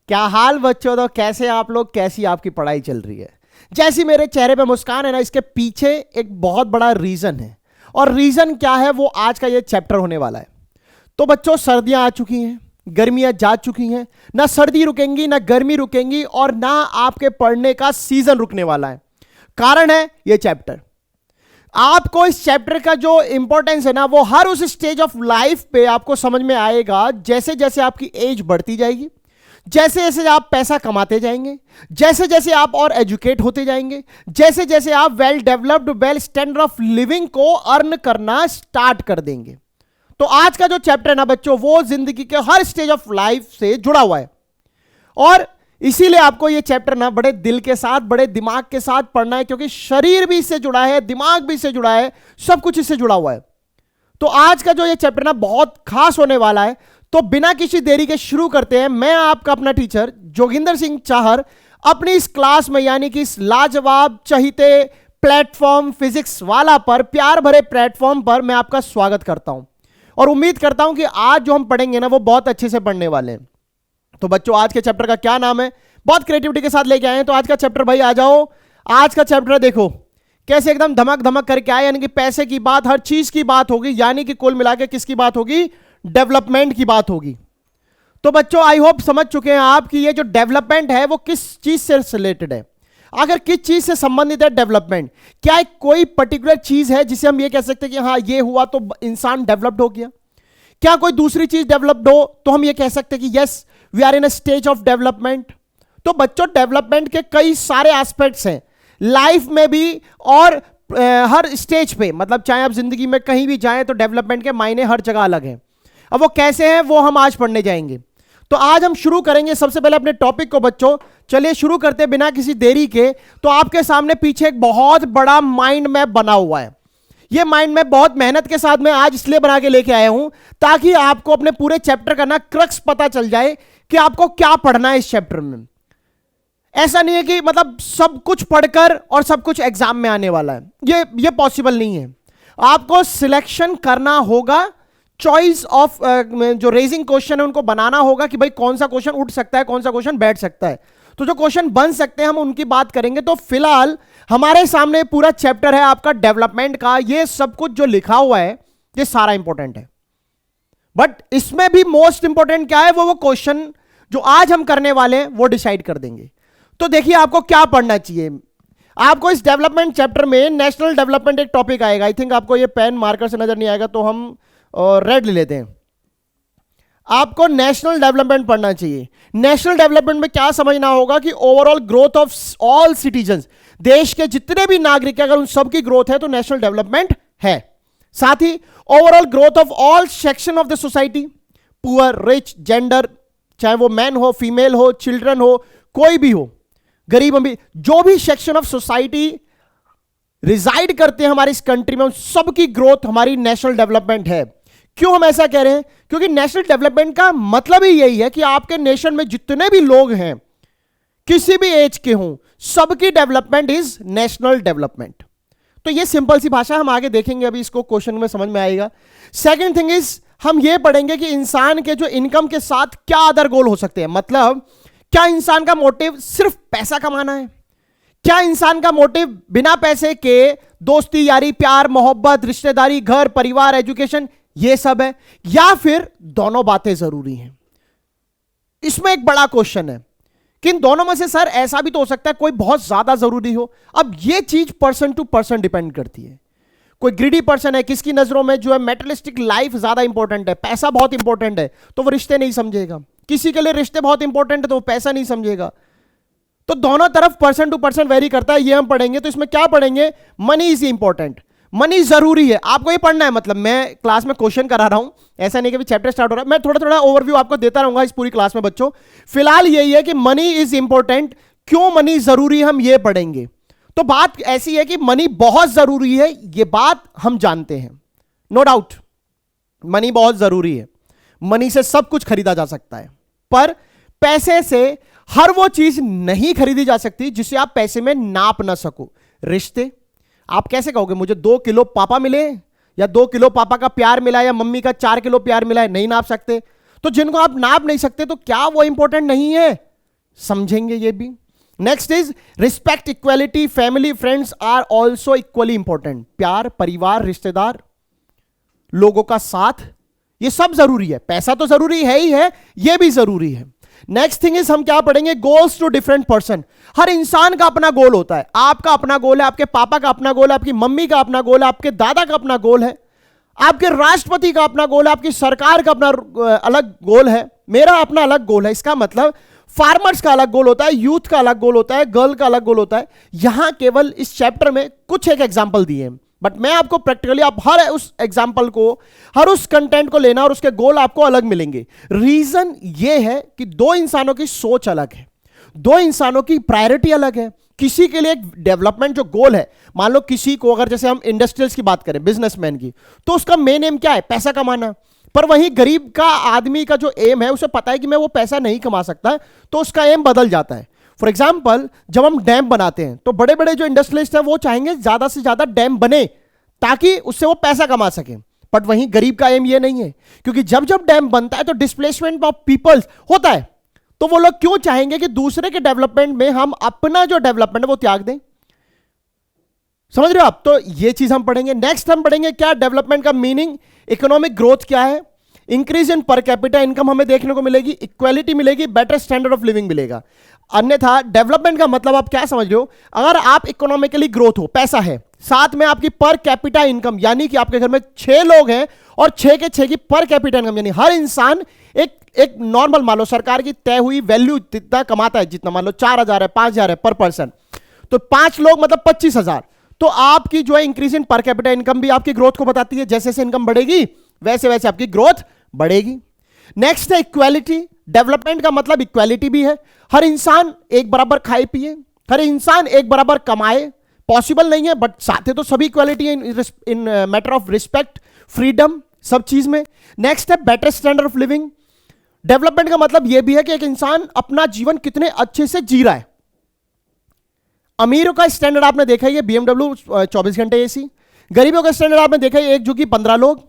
क्या हाल बच्चों, तो कैसे आप लोग, कैसी आपकी पढ़ाई चल रही है। जैसी मेरे चेहरे पे मुस्कान है ना, इसके पीछे एक बहुत बड़ा रीजन है। और रीजन क्या है, वो आज का ये चैप्टर होने वाला है। तो बच्चों, सर्दियां आ चुकी हैं, गर्मियां जा चुकी हैं, ना सर्दी रुकेंगी ना गर्मी रुकेंगी और ना आपके पढ़ने का सीजन रुकने वाला है। कारण है ये चैप्टर। आपको इस चैप्टर का जो इंपॉर्टेंस है ना, वो हर उस स्टेज ऑफ लाइफ पे आपको समझ में आएगा जैसे जैसे आपकी एज बढ़ती जाएगी, जैसे जैसे आप पैसा कमाते जाएंगे, जैसे जैसे आप और एजुकेट होते जाएंगे, जैसे जैसे आप well developed, well standard of living को अर्न करना स्टार्ट कर देंगे। तो आज का जो चैप्टर है ना बच्चों, वो जिंदगी के हर स्टेज ऑफ लाइफ से जुड़ा हुआ है। और इसीलिए आपको ये चैप्टर ना बड़े दिल के साथ, बड़े दिमाग के साथ पढ़ना है, क्योंकि शरीर भी इससे जुड़ा है, दिमाग भी इससे जुड़ा है, सब कुछ इससे जुड़ा हुआ है। तो आज का जो ये चैप्टर ना बहुत खास होने वाला है। तो बिना किसी देरी के शुरू करते हैं। मैं आपका अपना टीचर जोगिंदर सिंह चाहर अपनी इस क्लास में, यानी कि इस लाजवाब चहीते प्लेटफॉर्म फिजिक्स वाला पर, प्यार भरे प्लेटफॉर्म पर मैं आपका स्वागत करता हूं और उम्मीद करता हूं कि आज जो हम पढ़ेंगे ना, वो बहुत अच्छे से पढ़ने वाले हैं। तो बच्चों, आज के चैप्टर का क्या नाम है, बहुत क्रिएटिविटी के साथ लेके आए हैं। तो आज का चैप्टर भाई आ जाओ। आज का चैप्टर देखो कैसे एकदम धमक धमक करके आए, यानी कि पैसे की बात, हर चीज की बात होगी, यानी कि कुल मिला के किसकी बात होगी, डेवलपमेंट की बात होगी। तो बच्चों, आई होप समझ चुके हैं आप कि ये जो डेवलपमेंट है वो किस चीज से रिलेटेड है। अगर किस चीज से संबंधित है डेवलपमेंट, क्या एक कोई पर्टिकुलर चीज है जिसे हम ये कह सकते हैं कि हाँ ये हुआ तो इंसान डेवलप्ड हो गया। क्या कोई दूसरी चीज डेवलप्ड हो तो हम ये कह सकते हैं कि yes we are in a stage of development. तो बच्चों, डेवलपमेंट के कई सारे एस्पेक्ट्स हैं लाइफ में भी और हर स्टेज पे, मतलब चाहे आप जिंदगी में कहीं भी जाएं तो डेवलपमेंट के मायने हर जगह अलग हैं। अब वो कैसे हैं वो हम आज पढ़ने जाएंगे। तो आज हम शुरू करेंगे सबसे पहले अपने टॉपिक को। बच्चों चलिए शुरू करते हैं बिना किसी देरी के। तो आपके सामने पीछे एक बहुत बड़ा माइंड मैप बना हुआ है। ये माइंड मैप बहुत मेहनत के साथ मैं आज इसलिए बना के लेके आया हूं ताकि आपको अपने पूरे चैप्टर का ना क्रक्स पता चल जाए कि आपको क्या पढ़ना है इस चैप्टर में। ऐसा नहीं है कि मतलब सब कुछ पढ़कर और सब कुछ एग्जाम में आने वाला है, ये पॉसिबल नहीं है। आपको सिलेक्शन करना होगा, चॉइस ऑफ जो रेजिंग क्वेश्चन है उनको बनाना होगा कि भाई कौन सा क्वेश्चन उठ सकता है, कौन सा क्वेश्चन बैठ सकता है। तो जो क्वेश्चन बन सकते हैं हम उनकी बात करेंगे। तो फिलहाल हमारे सामने पूरा चैप्टर है आपका डेवलपमेंट का। ये सब कुछ जो लिखा हुआ है ये सारा इंपॉर्टेंट है, बट इसमें भी मोस्ट इंपॉर्टेंट क्या है, वो क्वेश्चन जो आज हम करने वाले हैं वो डिसाइड कर देंगे। तो देखिए आपको क्या पढ़ना चाहिए। आपको इस डेवलपमेंट चैप्टर में नेशनल डेवलपमेंट एक टॉपिक आएगा। आई थिंक आपको ये पेन मार्कर से नजर नहीं आएगा तो हम रेड ले लेते हैं। आपको नेशनल डेवलपमेंट पढ़ना चाहिए। नेशनल डेवलपमेंट में क्या समझना होगा कि overall growth of all citizens, देश के जितने भी नागरिक हैं अगर उन सबकी ग्रोथ है तो नेशनल डेवलपमेंट है। साथ ही overall growth of all section of the society, poor, rich, gender, चाहे वो मैन हो, फीमेल हो, चिल्ड्रन हो, कोई भी हो, गरीब अमीर, जो भी सेक्शन ऑफ सोसाइटी रिजाइड करते हैं हमारी इस कंट्री में, उन सबकी ग्रोथ हमारी नेशनल डेवलपमेंट है। क्यों हम ऐसा कह रहे हैं? क्योंकि नेशनल डेवलपमेंट का मतलब ही यही है कि आपके नेशन में जितने भी लोग हैं, किसी भी एज के हों, सबकी डेवलपमेंट इज नेशनल डेवलपमेंट। तो ये सिंपल सी भाषा, हम आगे देखेंगे, अभी इसको क्वेश्चन में समझ में आएगा। सेकंड थिंग इज, हम ये पढ़ेंगे कि इंसान के जो इनकम के साथ क्या अदर गोल हो सकते हैं। मतलब क्या इंसान का मोटिव सिर्फ पैसा कमाना है? क्या इंसान का मोटिव बिना पैसे के दोस्ती, यारी, प्यार, मोहब्बत, रिश्तेदारी, घर, परिवार, एजुकेशन, ये सब है? या फिर दोनों बातें जरूरी हैं? इसमें एक बड़ा क्वेश्चन है कि इन दोनों में से सर ऐसा भी तो हो सकता है कोई बहुत ज्यादा जरूरी हो। अब ये चीज पर्सन टू पर्सन डिपेंड करती है। कोई ग्रीडी पर्सन है, किसकी नजरों में जो है मेटेरियलिस्टिक लाइफ ज्यादा इंपॉर्टेंट है, पैसा बहुत इंपॉर्टेंट है, तो वो रिश्ते नहीं समझेगा। किसी के लिए रिश्ते बहुत इंपॉर्टेंट है तो वो पैसा नहीं समझेगा। तो दोनों तरफ पर्सन टू पर्सन वेरी करता है, ये हम पढ़ेंगे। तो इसमें क्या पढ़ेंगे? मनी इज इंपॉर्टेंट, मनी जरूरी है, आपको ये पढ़ना है। मतलब मैं क्लास में क्वेश्चन करा रहा हूं, ऐसा नहीं कि चैप्टर स्टार्ट हो रहा है, मैं थोड़ा थोड़ा ओवरव्यू आपको देता रहूंगा इस पूरी क्लास में। बच्चों फिलहाल यही है कि मनी इज इंपॉर्टेंट, क्यों मनी जरूरी है हम ये पढ़ेंगे। तो बात ऐसी है कि मनी बहुत जरूरी है, ये बात हम जानते हैं, नो डाउट मनी बहुत जरूरी है। मनी से सब कुछ खरीदा जा सकता है, पर पैसे से हर वो चीज नहीं खरीदी जा सकती जिसे आप पैसे में नाप ना सको। रिश्ते, आप कैसे कहोगे मुझे 2 किलो पापा मिले या 2 किलो पापा का प्यार मिला या मम्मी का 4 किलो प्यार मिला है? नहीं नाप सकते। तो जिनको आप नाप नहीं सकते तो क्या वो इंपॉर्टेंट नहीं है? समझेंगे ये भी। Next is respect, equality, family, friends are also equally important. प्यार, परिवार, रिश्तेदार, लोगों का साथ, ये सब जरूरी है। पैसा तो जरूरी है ही है, ये भी जरूरी है। नेक्स्ट थिंग इज हम क्या पढ़ेंगे, गोल्स टू डिफरेंट पर्सन। हर इंसान का अपना गोल होता है। आपका अपना गोल है, आपके पापा का अपना गोल है, आपकी मम्मी का अपना गोल है, आपके दादा का अपना गोल है, आपके राष्ट्रपति का अपना गोल है, आपकी सरकार का अपना अलग गोल है, मेरा अपना अलग गोल है। इसका मतलब फार्मर्स का अलग गोल होता है, यूथ का अलग गोल होता है, गर्ल का अलग गोल होता है। यहां केवल इस चैप्टर में कुछ एक एग्जाम्पल दिए हैं, बट मैं आपको प्रैक्टिकली आप हर उस एग्जाम्पल को, हर उस कंटेंट को लेना और उसके गोल आपको अलग मिलेंगे। रीजन ये है कि दो इंसानों की सोच अलग है, दो इंसानों की प्रायोरिटी अलग है। किसी के लिए एक डेवलपमेंट जो गोल है, मान लो किसी को, अगर जैसे हम इंडस्ट्रियल्स की बात करें, बिजनेसमैन की, तो उसका मेन एम क्या है, पैसा कमाना। पर वहीं गरीब का आदमी का जो एम है, उसे पता है कि मैं वो पैसा नहीं कमा सकता, तो उसका एम बदल जाता है। फॉर एग्जाम्पल, जब हम डैम बनाते हैं तो बड़े बड़े जो इंडस्ट्रियलिस्ट हैं वो चाहेंगे ज्यादा से ज्यादा डैम बने ताकि उससे वो पैसा कमा सके। बट वहीं गरीब का एम ये नहीं है, क्योंकि जब जब डैम बनता है तो डिस्प्लेसमेंट ऑफ पीपल्स होता है, तो वो लोग क्यों चाहेंगे कि दूसरे के डेवलपमेंट में हम अपना जो डेवलपमेंट है वो त्याग दें। समझ रहे हो आप? तो ये चीज हम पढ़ेंगे। नेक्स्ट हम पढ़ेंगे क्या डेवलपमेंट का मीनिंग, इकोनॉमिक ग्रोथ क्या है, increase in per capita income हमें देखने को मिलेगी, इक्वालिटी मिलेगी, बेटर स्टैंडर्ड ऑफ लिविंग मिलेगा। अन्यथा डेवलपमेंट का मतलब आप क्या समझ रहे हो, अगर आप इकोनॉमिकली ग्रोथ हो, पैसा है, साथ में आपकी पर कैपिटा इनकम, यानी कि आपके घर में 6 लोग हैं और 6 के 6 की पर कैपिटा इनकम, यानी हर इंसान एक नॉर्मल, मान लो सरकार की तय हुई वैल्यू जितना कमाता है, जितना मान लो 4,000 है, 5,000 है पर पर्सन, तो 5 लोग मतलब 25,000। तो आपकी जो है increase in per capita income भी आपकी ग्रोथ को बताती है। जैसे जैसे इनकम बढ़ेगी वैसे वैसे आपकी ग्रोथ बढ़ेगी। नेक्स्ट है इक्वालिटी। डेवलपमेंट का मतलब इक्वालिटी भी है, हर इंसान एक बराबर खाए पिए, हर इंसान एक बराबर कमाए, पॉसिबल नहीं है बट चाहते तो सभी equality in matter of respect, freedom, सब चीज में। नेक्स्ट है better standard of living. Development का मतलब यह भी है कि एक इंसान अपना जीवन कितने अच्छे से जी रहा है। अमीरों का स्टैंडर्ड आपने देखा है BMW 24 घंटे एसी, गरीबों का स्टैंडर्ड आपने देखा है एक झुग्गी 15 लोग,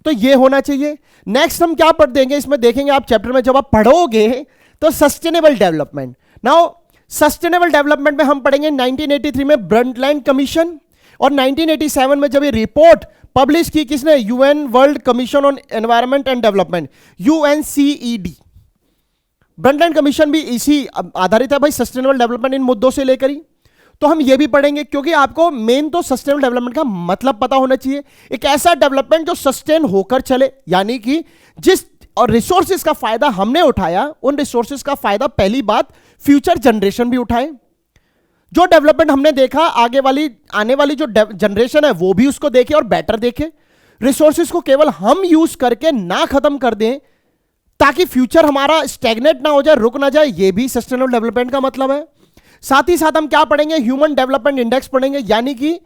तो ये होना चाहिए। नेक्स्ट हम क्या पढ़ देंगे, इसमें देखेंगे आप चैप्टर में जब आप पढ़ोगे तो sustainable development. Now sustainable development में हम पढ़ेंगे 1983 में ब्रंटलैंड कमीशन, और 1987 में जब ये रिपोर्ट पब्लिश की किसने, UN world commission on environment and development, UNCED। Brundtland commission भी इसी आधारित है भाई, सस्टेनेबल डेवलपमेंट इन मुद्दों से लेकर ही। तो हम ये भी पढ़ेंगे, क्योंकि आपको मेन तो सस्टेनेबल डेवलपमेंट का मतलब पता होना चाहिए। एक ऐसा डेवलपमेंट जो सस्टेन होकर चले, यानी कि जिस और रिसोर्सेज का फायदा हमने उठाया, उन रिसोर्सेज का फायदा पहली बात फ्यूचर जनरेशन भी उठाए। जो डेवलपमेंट हमने देखा, आने वाली जो जनरेशन है वो भी उसको देखे और बेटर देखे। रिसोर्सेज को केवल हम यूज करके ना खत्म कर दें ताकि फ्यूचर हमारा स्टैग्नेट ना हो जाए, रुक ना जाए, ये भी सस्टेनेबल डेवलपमेंट का मतलब है। साथ ही साथ हम क्या पढ़ेंगे, ह्यूमन डेवलपमेंट इंडेक्स पढ़ेंगे, यानी कि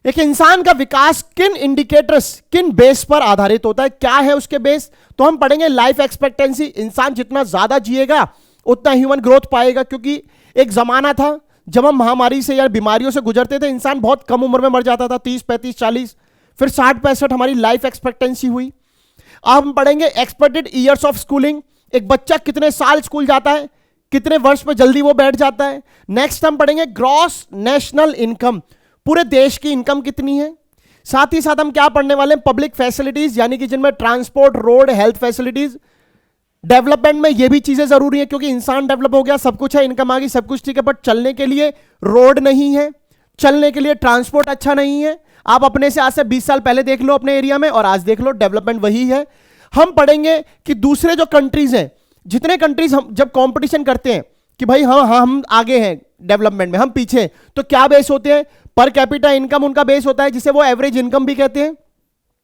एक इंसान का विकास किन इंडिकेटर्स, किन बेस पर आधारित होता है, क्या है उसके बेस। तो हम पढ़ेंगे लाइफ एक्सपेक्टेंसी, इंसान जितना ज्यादा जिएगा उतना ह्यूमन ग्रोथ पाएगा, क्योंकि एक जमाना था जब हम महामारी से या बीमारियों से गुजरते थे, इंसान बहुत कम उम्र में मर जाता था, 30, 35, 40, फिर 60, 65 हमारी लाइफ एक्सपेक्टेंसी हुई। अब हम पढ़ेंगे एक्सपेक्टेड ईयर्स ऑफ स्कूलिंग, एक बच्चा कितने साल स्कूल जाता है, कितने वर्ष में जल्दी वो बैठ जाता है। नेक्स्ट हम पढ़ेंगे ग्रॉस नेशनल इनकम, पूरे देश की इनकम कितनी है। साथ ही साथ हम क्या पढ़ने वाले हैं, पब्लिक फैसिलिटीज, यानी कि जिनमें transport, road, health facilities. Development में ये भी चीजें जरूरी है, क्योंकि इंसान डेवलप हो गया, सब कुछ है, इनकम आ गई, सब कुछ ठीक है, बट चलने के लिए रोड नहीं है, चलने के लिए ट्रांसपोर्ट अच्छा नहीं है। आप अपने से आज से 20 साल पहले देख लो अपने एरिया में, और आज देख लो, डेवलपमेंट वही है। हम पढ़ेंगे कि दूसरे जो कंट्रीज हैं, जितने कंट्रीज हम जब कंपटीशन करते हैं कि भाई हाँ हम आगे हैं डेवलपमेंट में, हम पीछे हैं, तो क्या बेस होते हैं, पर कैपिटा इनकम उनका बेस होता है, जिसे वो एवरेज इनकम भी कहते हैं।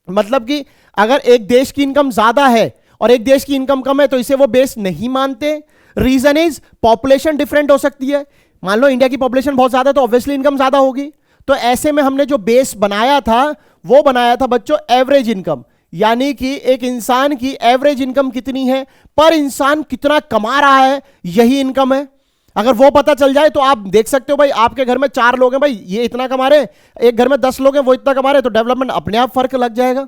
मतलब कि अगर एक देश की इनकम ज्यादा है और एक देश की इनकम कम है तो इसे वो बेस नहीं मानते। रीजन इज पॉपुलेशन डिफरेंट हो सकती है। मान लो इंडिया की पॉपुलेशन बहुत ज्यादा है तो ऑब्वियसली इनकम ज्यादा होगी। तो ऐसे में हमने जो बेस बनाया था वो बनाया था बच्चों एवरेज इनकम, यानी कि एक इंसान की एवरेज इनकम कितनी है, पर इंसान कितना कमा रहा है, यही इनकम है। अगर वो पता चल जाए तो आप देख सकते हो भाई आपके घर में 4 लोग हैं, भाई ये इतना कमा रहे हैं, एक घर में 10 लोग हैं वो इतना कमा रहे हैं, तो डेवलपमेंट अपने आप फर्क लग जाएगा।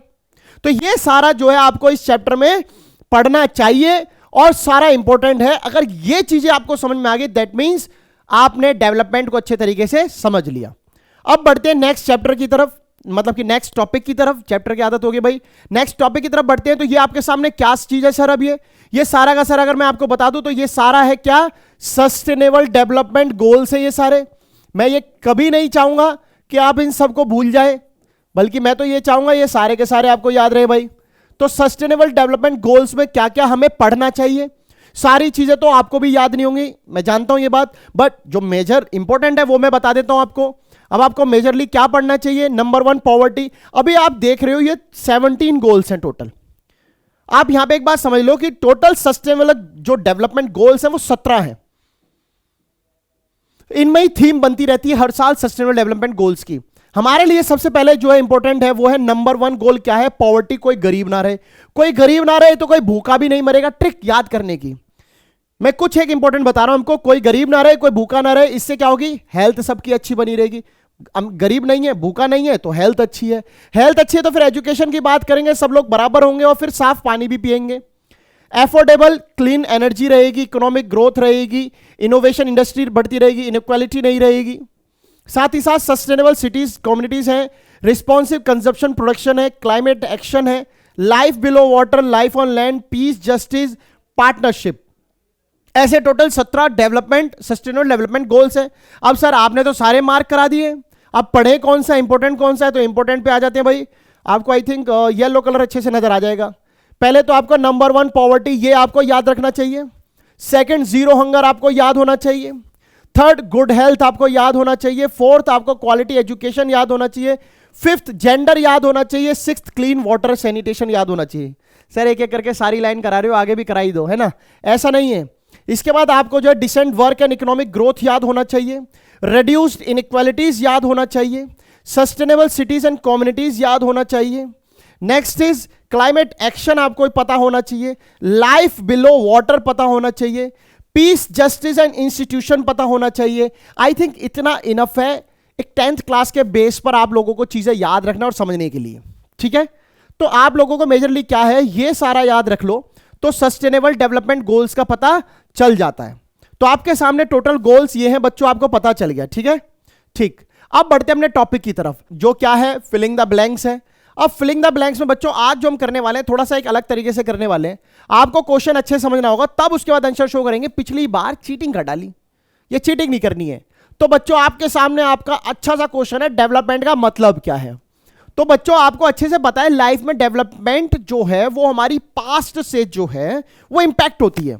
तो ये सारा जो है आपको इस चैप्टर में पढ़ना चाहिए और सारा इंपॉर्टेंट है। अगर ये चीजें आपको समझ में आ गई दैट मींस आपने डेवलपमेंट को अच्छे तरीके से समझ लिया। अब बढ़ते हैं नेक्स्ट चैप्टर की तरफ, मतलब कि नेक्स्ट टॉपिक की तरफ। चैप्टर की आदत होगी भाई, नेक्स्ट टॉपिक की तरफ बढ़ते हैं। तो ये आपके सामने क्या चीज है सर? अब ये सारा का सारा अगर मैं आपको बता दूं तो ये सारा है क्या? सस्टेनेबल डेवलपमेंट गोल्स है ये सारे। मैं ये कभी नहीं चाहूंगा कि आप इन सबको भूल जाए, बल्कि मैं तो ये चाहूंगा ये सारे के सारे आपको याद रहे भाई। तो सस्टेनेबल डेवलपमेंट गोल्स में क्या क्या हमें पढ़ना चाहिए, सारी चीजें तो आपको भी याद नहीं होंगी, मैं जानता हूं ये बात, बट जो मेजर इंपॉर्टेंट है वो मैं बता देता हूं आपको। अब आपको मेजरली क्या पढ़ना चाहिए? Number 1 poverty. अभी आप देख रहे हो ये 17 गोल्स हैं टोटल। आप यहां पे एक बात समझ लो कि टोटल सस्टेनेबल जो डेवलपमेंट गोल्स हैं वो 17 हैं। इनमें ही थीम बनती रहती है हर साल सस्टेनेबल डेवलपमेंट गोल्स की। हमारे लिए सबसे पहले जो है इंपॉर्टेंट है वो है नंबर 1 गोल क्या है? पॉवर्टी। कोई गरीब ना रहे, कोई गरीब ना रहे तो कोई भूखा भी नहीं मरेगा। ट्रिक याद करने की मैं कुछ एक इंपॉर्टेंट बता रहा हूं हमको। कोई गरीब ना रहे, कोई भूखा ना रहे, इससे क्या होगी? हेल्थ सबकी अच्छी बनी रहेगी। हम गरीब नहीं है, भूखा नहीं है, तो हेल्थ अच्छी है। हेल्थ अच्छी है तो फिर एजुकेशन की बात करेंगे, सब लोग बराबर होंगे और फिर साफ पानी भी पिएंगे। एफोर्डेबल क्लीन एनर्जी रहेगी, इकोनॉमिक ग्रोथ रहेगी, इनोवेशन इंडस्ट्री बढ़ती रहेगी, इनइक्वालिटी नहीं रहेगी। साथ ही साथ सस्टेनेबल सिटीज कम्युनिटीज हैं, रिस्पॉन्सिव कंजप्शन प्रोडक्शन है, क्लाइमेट एक्शन है, life below water, life on land, peace, justice, partnership. ऐसे total 17 development sustainable development goals हैं। अब सर आपने तो सारे मार्क करा दिए, अब पढ़े कौन सा, इंपॉर्टेंट कौन सा है? तो इंपॉर्टेंट पे आ जाते हैं भाई। आपको आई थिंक येलो कलर अच्छे से नजर आ जाएगा। पहले तो आपको नंबर 1 पॉवर्टी, ये आपको याद रखना चाहिए। सेकंड जीरो हंगर आपको याद होना चाहिए। थर्ड गुड हेल्थ आपको याद होना चाहिए। फोर्थ आपको क्वालिटी एजुकेशन याद होना चाहिए। फिफ्थ जेंडर याद होना चाहिए। सिक्स्थ क्लीन वाटर सैनिटेशन याद होना चाहिए। सर एक एक करके सारी लाइन करा रहे हो, आगे भी कराई दो, है ना? ऐसा नहीं है। इसके बाद आपको जो है decent work and economic growth याद होना चाहिए। रिड्यूस्ड इनइक्वालिटीज याद होना चाहिए। सस्टेनेबल सिटीज एंड कम्युनिटीज याद होना चाहिए। नेक्स्ट इज क्लाइमेट एक्शन आपको पता होना चाहिए। लाइफ बिलो वाटर पता होना चाहिए। पीस, जस्टिस एंड इंस्टीट्यूशन पता होना चाहिए। आई थिंक इतना इनफ है एक 10th क्लास के बेस पर आप लोगों को चीजें याद रखना और समझने के लिए, ठीक है? तो आप लोगों को मेजरली क्या है ये सारा याद रख लो तो सस्टेनेबल डेवलपमेंट गोल्स का पता चल जाता है। तो आपके सामने टोटल गोल्स ये हैं बच्चों, आपको पता चल गया, ठीक है? ठीक। अब बढ़ते हैं अपने टॉपिक की तरफ, जो क्या है? फिलिंग द ब्लैंक्स है। अब फिलिंग द ब्लैंक्स में बच्चों आज जो हम करने वाले हैं थोड़ा सा एक अलग तरीके से करने वाले हैं। आपको क्वेश्चन अच्छे समझना होगा, तब उसके बाद आंसर शो करेंगे। पिछली बार चीटिंग कर डाली, ये चीटिंग नहीं करनी है। तो बच्चों आपके सामने आपका अच्छा सा क्वेश्चन है, डेवलपमेंट का मतलब क्या है? तो बच्चों आपको अच्छे से पता है लाइफ में डेवलपमेंट जो है वो हमारी पास्ट से जो है वो इंपैक्ट होती है।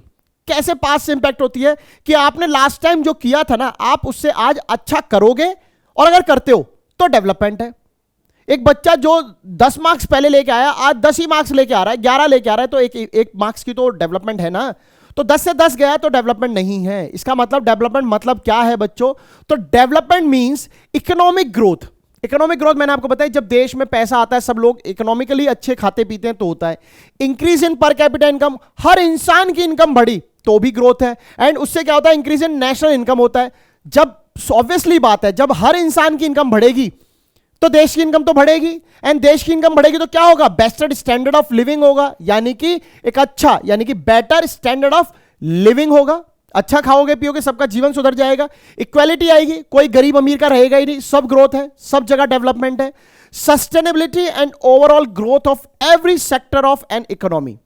कैसे पास्ट से इंपैक्ट होती है? कि आपने लास्ट टाइम जो किया था ना, आप उससे आज अच्छा करोगे, और अगर करते हो तो डेवलपमेंट है। एक बच्चा जो 10 मार्क्स पहले लेके आया, आज 10 ही मार्क्स लेके आ रहा है, 11 लेके आ रहा है, तो एक मार्क्स की तो डेवलपमेंट है ना। तो 10 से 10 गया तो डेवलपमेंट नहीं है। इसका मतलब डेवलपमेंट मतलब क्या है बच्चों? तो development means economic growth. Economic growth मैंने आपको बताया, जब देश में पैसा आता है, सब लोग इकोनॉमिकली अच्छे खाते पीते हैं तो होता है। Increase in per capita income, हर इंसान की इनकम बढ़ी तो भी ग्रोथ है। एंड उससे क्या होता है? इंक्रीज इन नेशनल इनकम होता है। जब ऑब्वियसली बात है, जब हर इंसान की इनकम बढ़ेगी तो देश की इनकम तो बढ़ेगी, एंड देश की इनकम बढ़ेगी तो क्या होगा? बेस्टर स्टैंडर्ड ऑफ लिविंग होगा, यानी कि एक अच्छा, यानी कि बेटर स्टैंडर्ड ऑफ लिविंग होगा। अच्छा खाओगे पियोगे, सबका जीवन सुधर जाएगा। इक्वालिटी आएगी, कोई गरीब अमीर का रहेगा ही नहीं, सब ग्रोथ है, सब जगह डेवलपमेंट है। Sustainability and overall growth of every sector of an economy,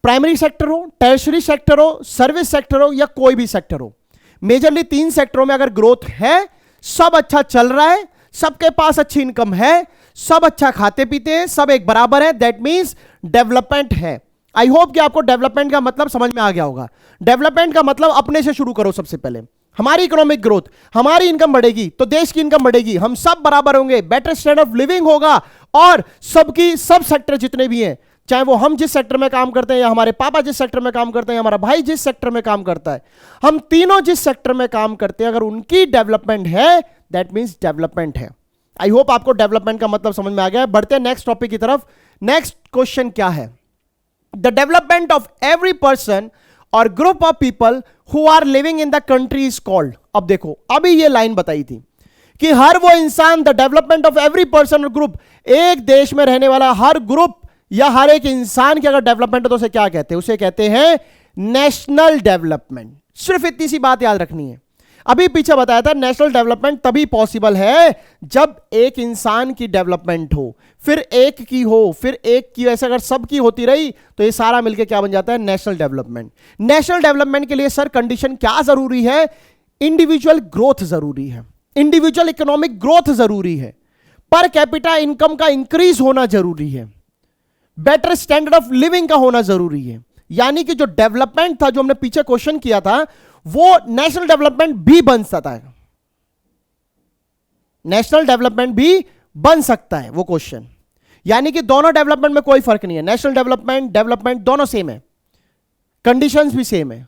primary sector हो, टर्शरी सेक्टर हो, सर्विस सेक्टर हो या कोई भी सेक्टर हो, मेजरली 3 सेक्टरों में अगर ग्रोथ है, सब अच्छा चल रहा है, सबके पास अच्छी इनकम है, सब अच्छा खाते पीते हैं, सब एक बराबर है, दैट मींस डेवलपमेंट है। आई होप कि आपको डेवलपमेंट का मतलब समझ में आ गया होगा। डेवलपमेंट का मतलब अपने से शुरू करो। सबसे पहले हमारी इकोनॉमिक ग्रोथ, हमारी इनकम बढ़ेगी तो देश की इनकम बढ़ेगी, हम सब बराबर होंगे, बेटर स्टैंडर्ड ऑफ लिविंग होगा, और सबकी सब सेक्टर जितने भी हैं, चाहे वो हम जिस सेक्टर में काम करते हैं, या हमारे पापा जिस सेक्टर में काम करते हैं, या हमारा भाई जिस सेक्टर में काम करता है, हम तीनों जिस सेक्टर में काम करते हैं, अगर उनकी डेवलपमेंट है दैट मींस डेवलपमेंट है। आई होप आपको डेवलपमेंट का मतलब समझ में आ गया है। बढ़ते हैं नेक्स्ट टॉपिक की तरफ। नेक्स्ट क्वेश्चन क्या है? The development of every person और group of people who are living in the country is called. अब देखो, अभी ये लाइन बताई थी कि हर वो इंसान, the development of every person और ग्रुप, एक देश में रहने वाला हर ग्रुप या हर एक इंसान की अगर डेवलपमेंट हो तो उसे क्या कहते हैं? उसे कहते हैं नेशनल डेवलपमेंट। सिर्फ इतनी सी बात याद रखनी है। अभी पीछे बताया था नेशनल डेवलपमेंट तभी पॉसिबल है जब एक इंसान की डेवलपमेंट हो, फिर एक की हो, फिर एक की, ऐसे अगर सबकी होती रही तो ये सारा मिलकर क्या बन जाता है? National development. नेशनल डेवलपमेंट के लिए सर कंडीशन क्या जरूरी है? इंडिविजुअल ग्रोथ जरूरी है, इंडिविजुअल इकोनॉमिक ग्रोथ जरूरी है, पर कैपिटा इनकम का इंक्रीज होना जरूरी है, बेटर स्टैंडर्ड ऑफ लिविंग का होना जरूरी है। यानी कि जो डेवलपमेंट था, जो हमने पीछे क्वेश्चन किया था, वो नेशनल डेवलपमेंट भी बन सकता है, नेशनल डेवलपमेंट भी बन सकता है वो क्वेश्चन। यानी कि दोनों डेवलपमेंट में कोई फर्क नहीं है, नेशनल डेवलपमेंट डेवलपमेंट दोनों सेम है, कंडीशंस भी सेम है।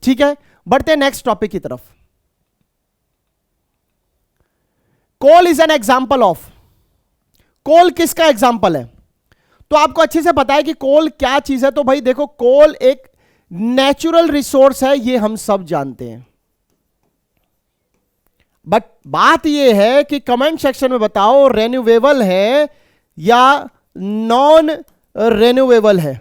ठीक है, बढ़ते हैं नेक्स्ट टॉपिक की तरफ। Coal is an example of, coal किसका एग्जांपल है? तो आपको अच्छे से पता है कि कोल क्या चीज है। तो भाई देखो, कोल एक नेचुरल रिसोर्स है, ये हम सब जानते हैं, बट बात ये है कि कमेंट सेक्शन में बताओ रेन्यूएबल है या नॉन रेन्यूएबल है।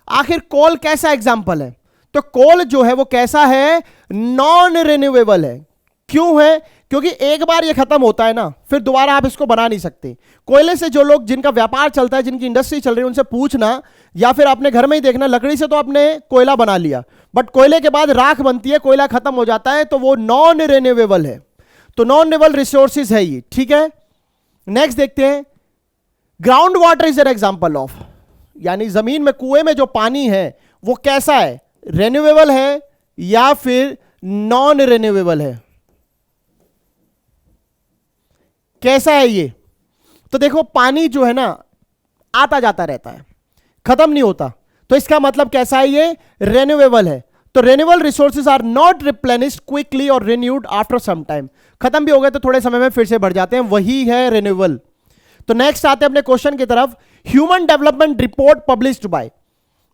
आखिर कोल कैसा एग्जांपल है? तो कोल जो है वो कैसा है? नॉन रेन्यूएबल है। क्यों है? क्योंकि एक बार ये खत्म होता है ना, फिर दोबारा आप इसको बना नहीं सकते। कोयले से जो लोग, जिनका व्यापार चलता है, जिनकी इंडस्ट्री चल रही है, उनसे पूछना, या फिर अपने घर में ही देखना, लकड़ी से तो आपने कोयला बना लिया, बट कोयले के बाद राख बनती है, कोयला खत्म हो जाता है, तो वो नॉन रिन्यूएबल है। तो नॉन रिन्यूएबल रिसोर्सेज है ये। ठीक है, नेक्स्ट देखते हैं। Ground water is an example of, यानी जमीन में, कुएं में जो पानी है वो कैसा है? रिन्यूएबल है या फिर नॉन रिन्यूएबल है? कैसा है ये? तो देखो, पानी जो है ना आता जाता रहता है, खत्म नहीं होता, तो इसका मतलब कैसा है? ये रिन्यूएबल है। तो renewable resources are not replenished quickly और रिन्यूड आफ्टर सम टाइम। खत्म भी हो गए तो थोड़े समय में फिर से बढ़ जाते हैं, वही है रिन्यूएबल। तो नेक्स्ट आते हैं अपने क्वेश्चन की तरफ। Human development report published by,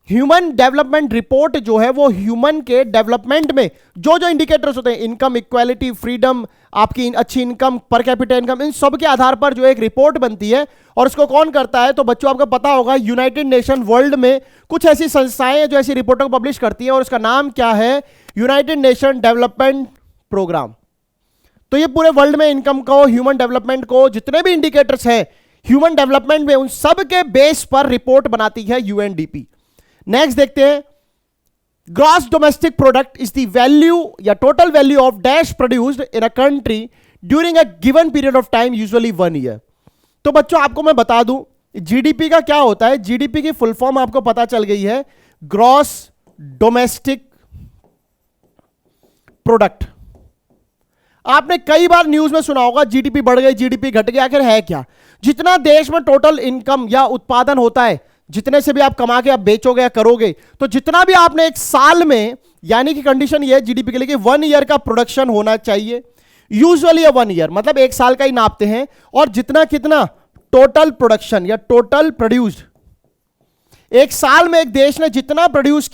human development report जो है वो ह्यूमन के डेवलपमेंट में जो जो इंडिकेटर्स होते हैं, इनकम इक्वालिटी, फ्रीडम, आपकी अच्छी इनकम, पर कैपिटा इनकम, इन सब के आधार पर जो एक रिपोर्ट बनती है। और उसको कौन करता है? तो बच्चों आपको पता होगा, यूनाइटेड नेशन वर्ल्ड में कुछ ऐसी संस्थाएं हैं जो ऐसी रिपोर्टों को पब्लिश करती हैं, और उसका नाम क्या है? United Nation Development Programme. तो ये पूरे वर्ल्ड में इनकम को, ह्यूमन डेवलपमेंट को, जितने भी इंडिकेटर्स है ह्यूमन डेवलपमेंट में, उन सब के बेस पर रिपोर्ट बनाती है यूएनडीपी। नेक्स्ट देखते हैं। Gross domestic product is the value या total value of dash produced in a country during a given period of time, usually 1 year. तो बच्चों आपको मैं बता दूं, जीडीपी का क्या होता है? जीडीपी की फुल फॉर्म आपको पता चल गई है, ग्रॉस डोमेस्टिक प्रोडक्ट। आपने कई बार न्यूज में सुना होगा जीडीपी बढ़ गई, जीडीपी घट गई। आखिर है क्या? जितना देश में टोटल इनकम या उत्पादन होता है, जितने से भी आप कमा के आप बेचोगे या करोगे, तो जितना भी आपने एक साल में, यानी कि कंडीशन ये है जीडीपी के लिए कि 1 ईयर का प्रोडक्शन होना चाहिए, यूजुअली 1 ईयर, मतलब 1 साल का ही नापते हैं। और जितना कितना टोटल प्रोडक्शन या टोटल प्रोड्यूस्ड, एक साल में एक देश ने जितना प्रोड्यूस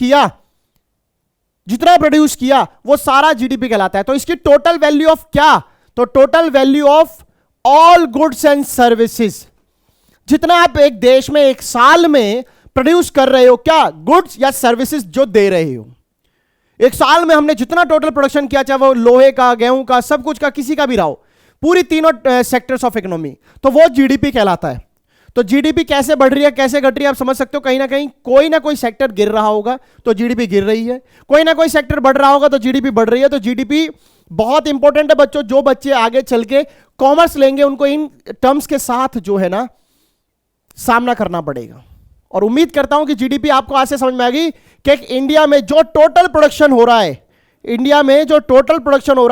किया, वो सारा जीडीपी कहलाता है। तो इसकी टोटल वैल्यू ऑफ क्या? तो total value of all goods and services, जितना आप एक देश में एक साल में प्रोड्यूस कर रहे हो, क्या गुड्स या सर्विसेज जो दे रहे हो, एक साल में हमने जितना टोटल प्रोडक्शन किया, चाहे वो लोहे का, गेहूं का, सब कुछ का, किसी का भी रहा हो, पूरी तीनों सेक्टर्स ऑफ इकोनॉमी, तो वो जीडीपी कहलाता है। तो जीडीपी कैसे बढ़ रही है, कैसे घट रही है, आप समझ सकते हो। कहीं ना कोई सेक्टर गिर रहा होगा तो जीडीपी गिर रही है, कोई ना कोई सेक्टर बढ़ रहा होगा तो जीडीपी बढ़ रही है। तो जीडीपी बहुत इंपॉर्टेंट है बच्चों। जो बच्चे आगे चल के कॉमर्स लेंगे उनको इन टर्म्स के साथ जो है ना सामना करना पड़ेगा। और उम्मीद करता हूं कि जीडीपी आपको आज से समझ में आएगी कि इंडिया में जो टोटल प्रोडक्शन हो रहा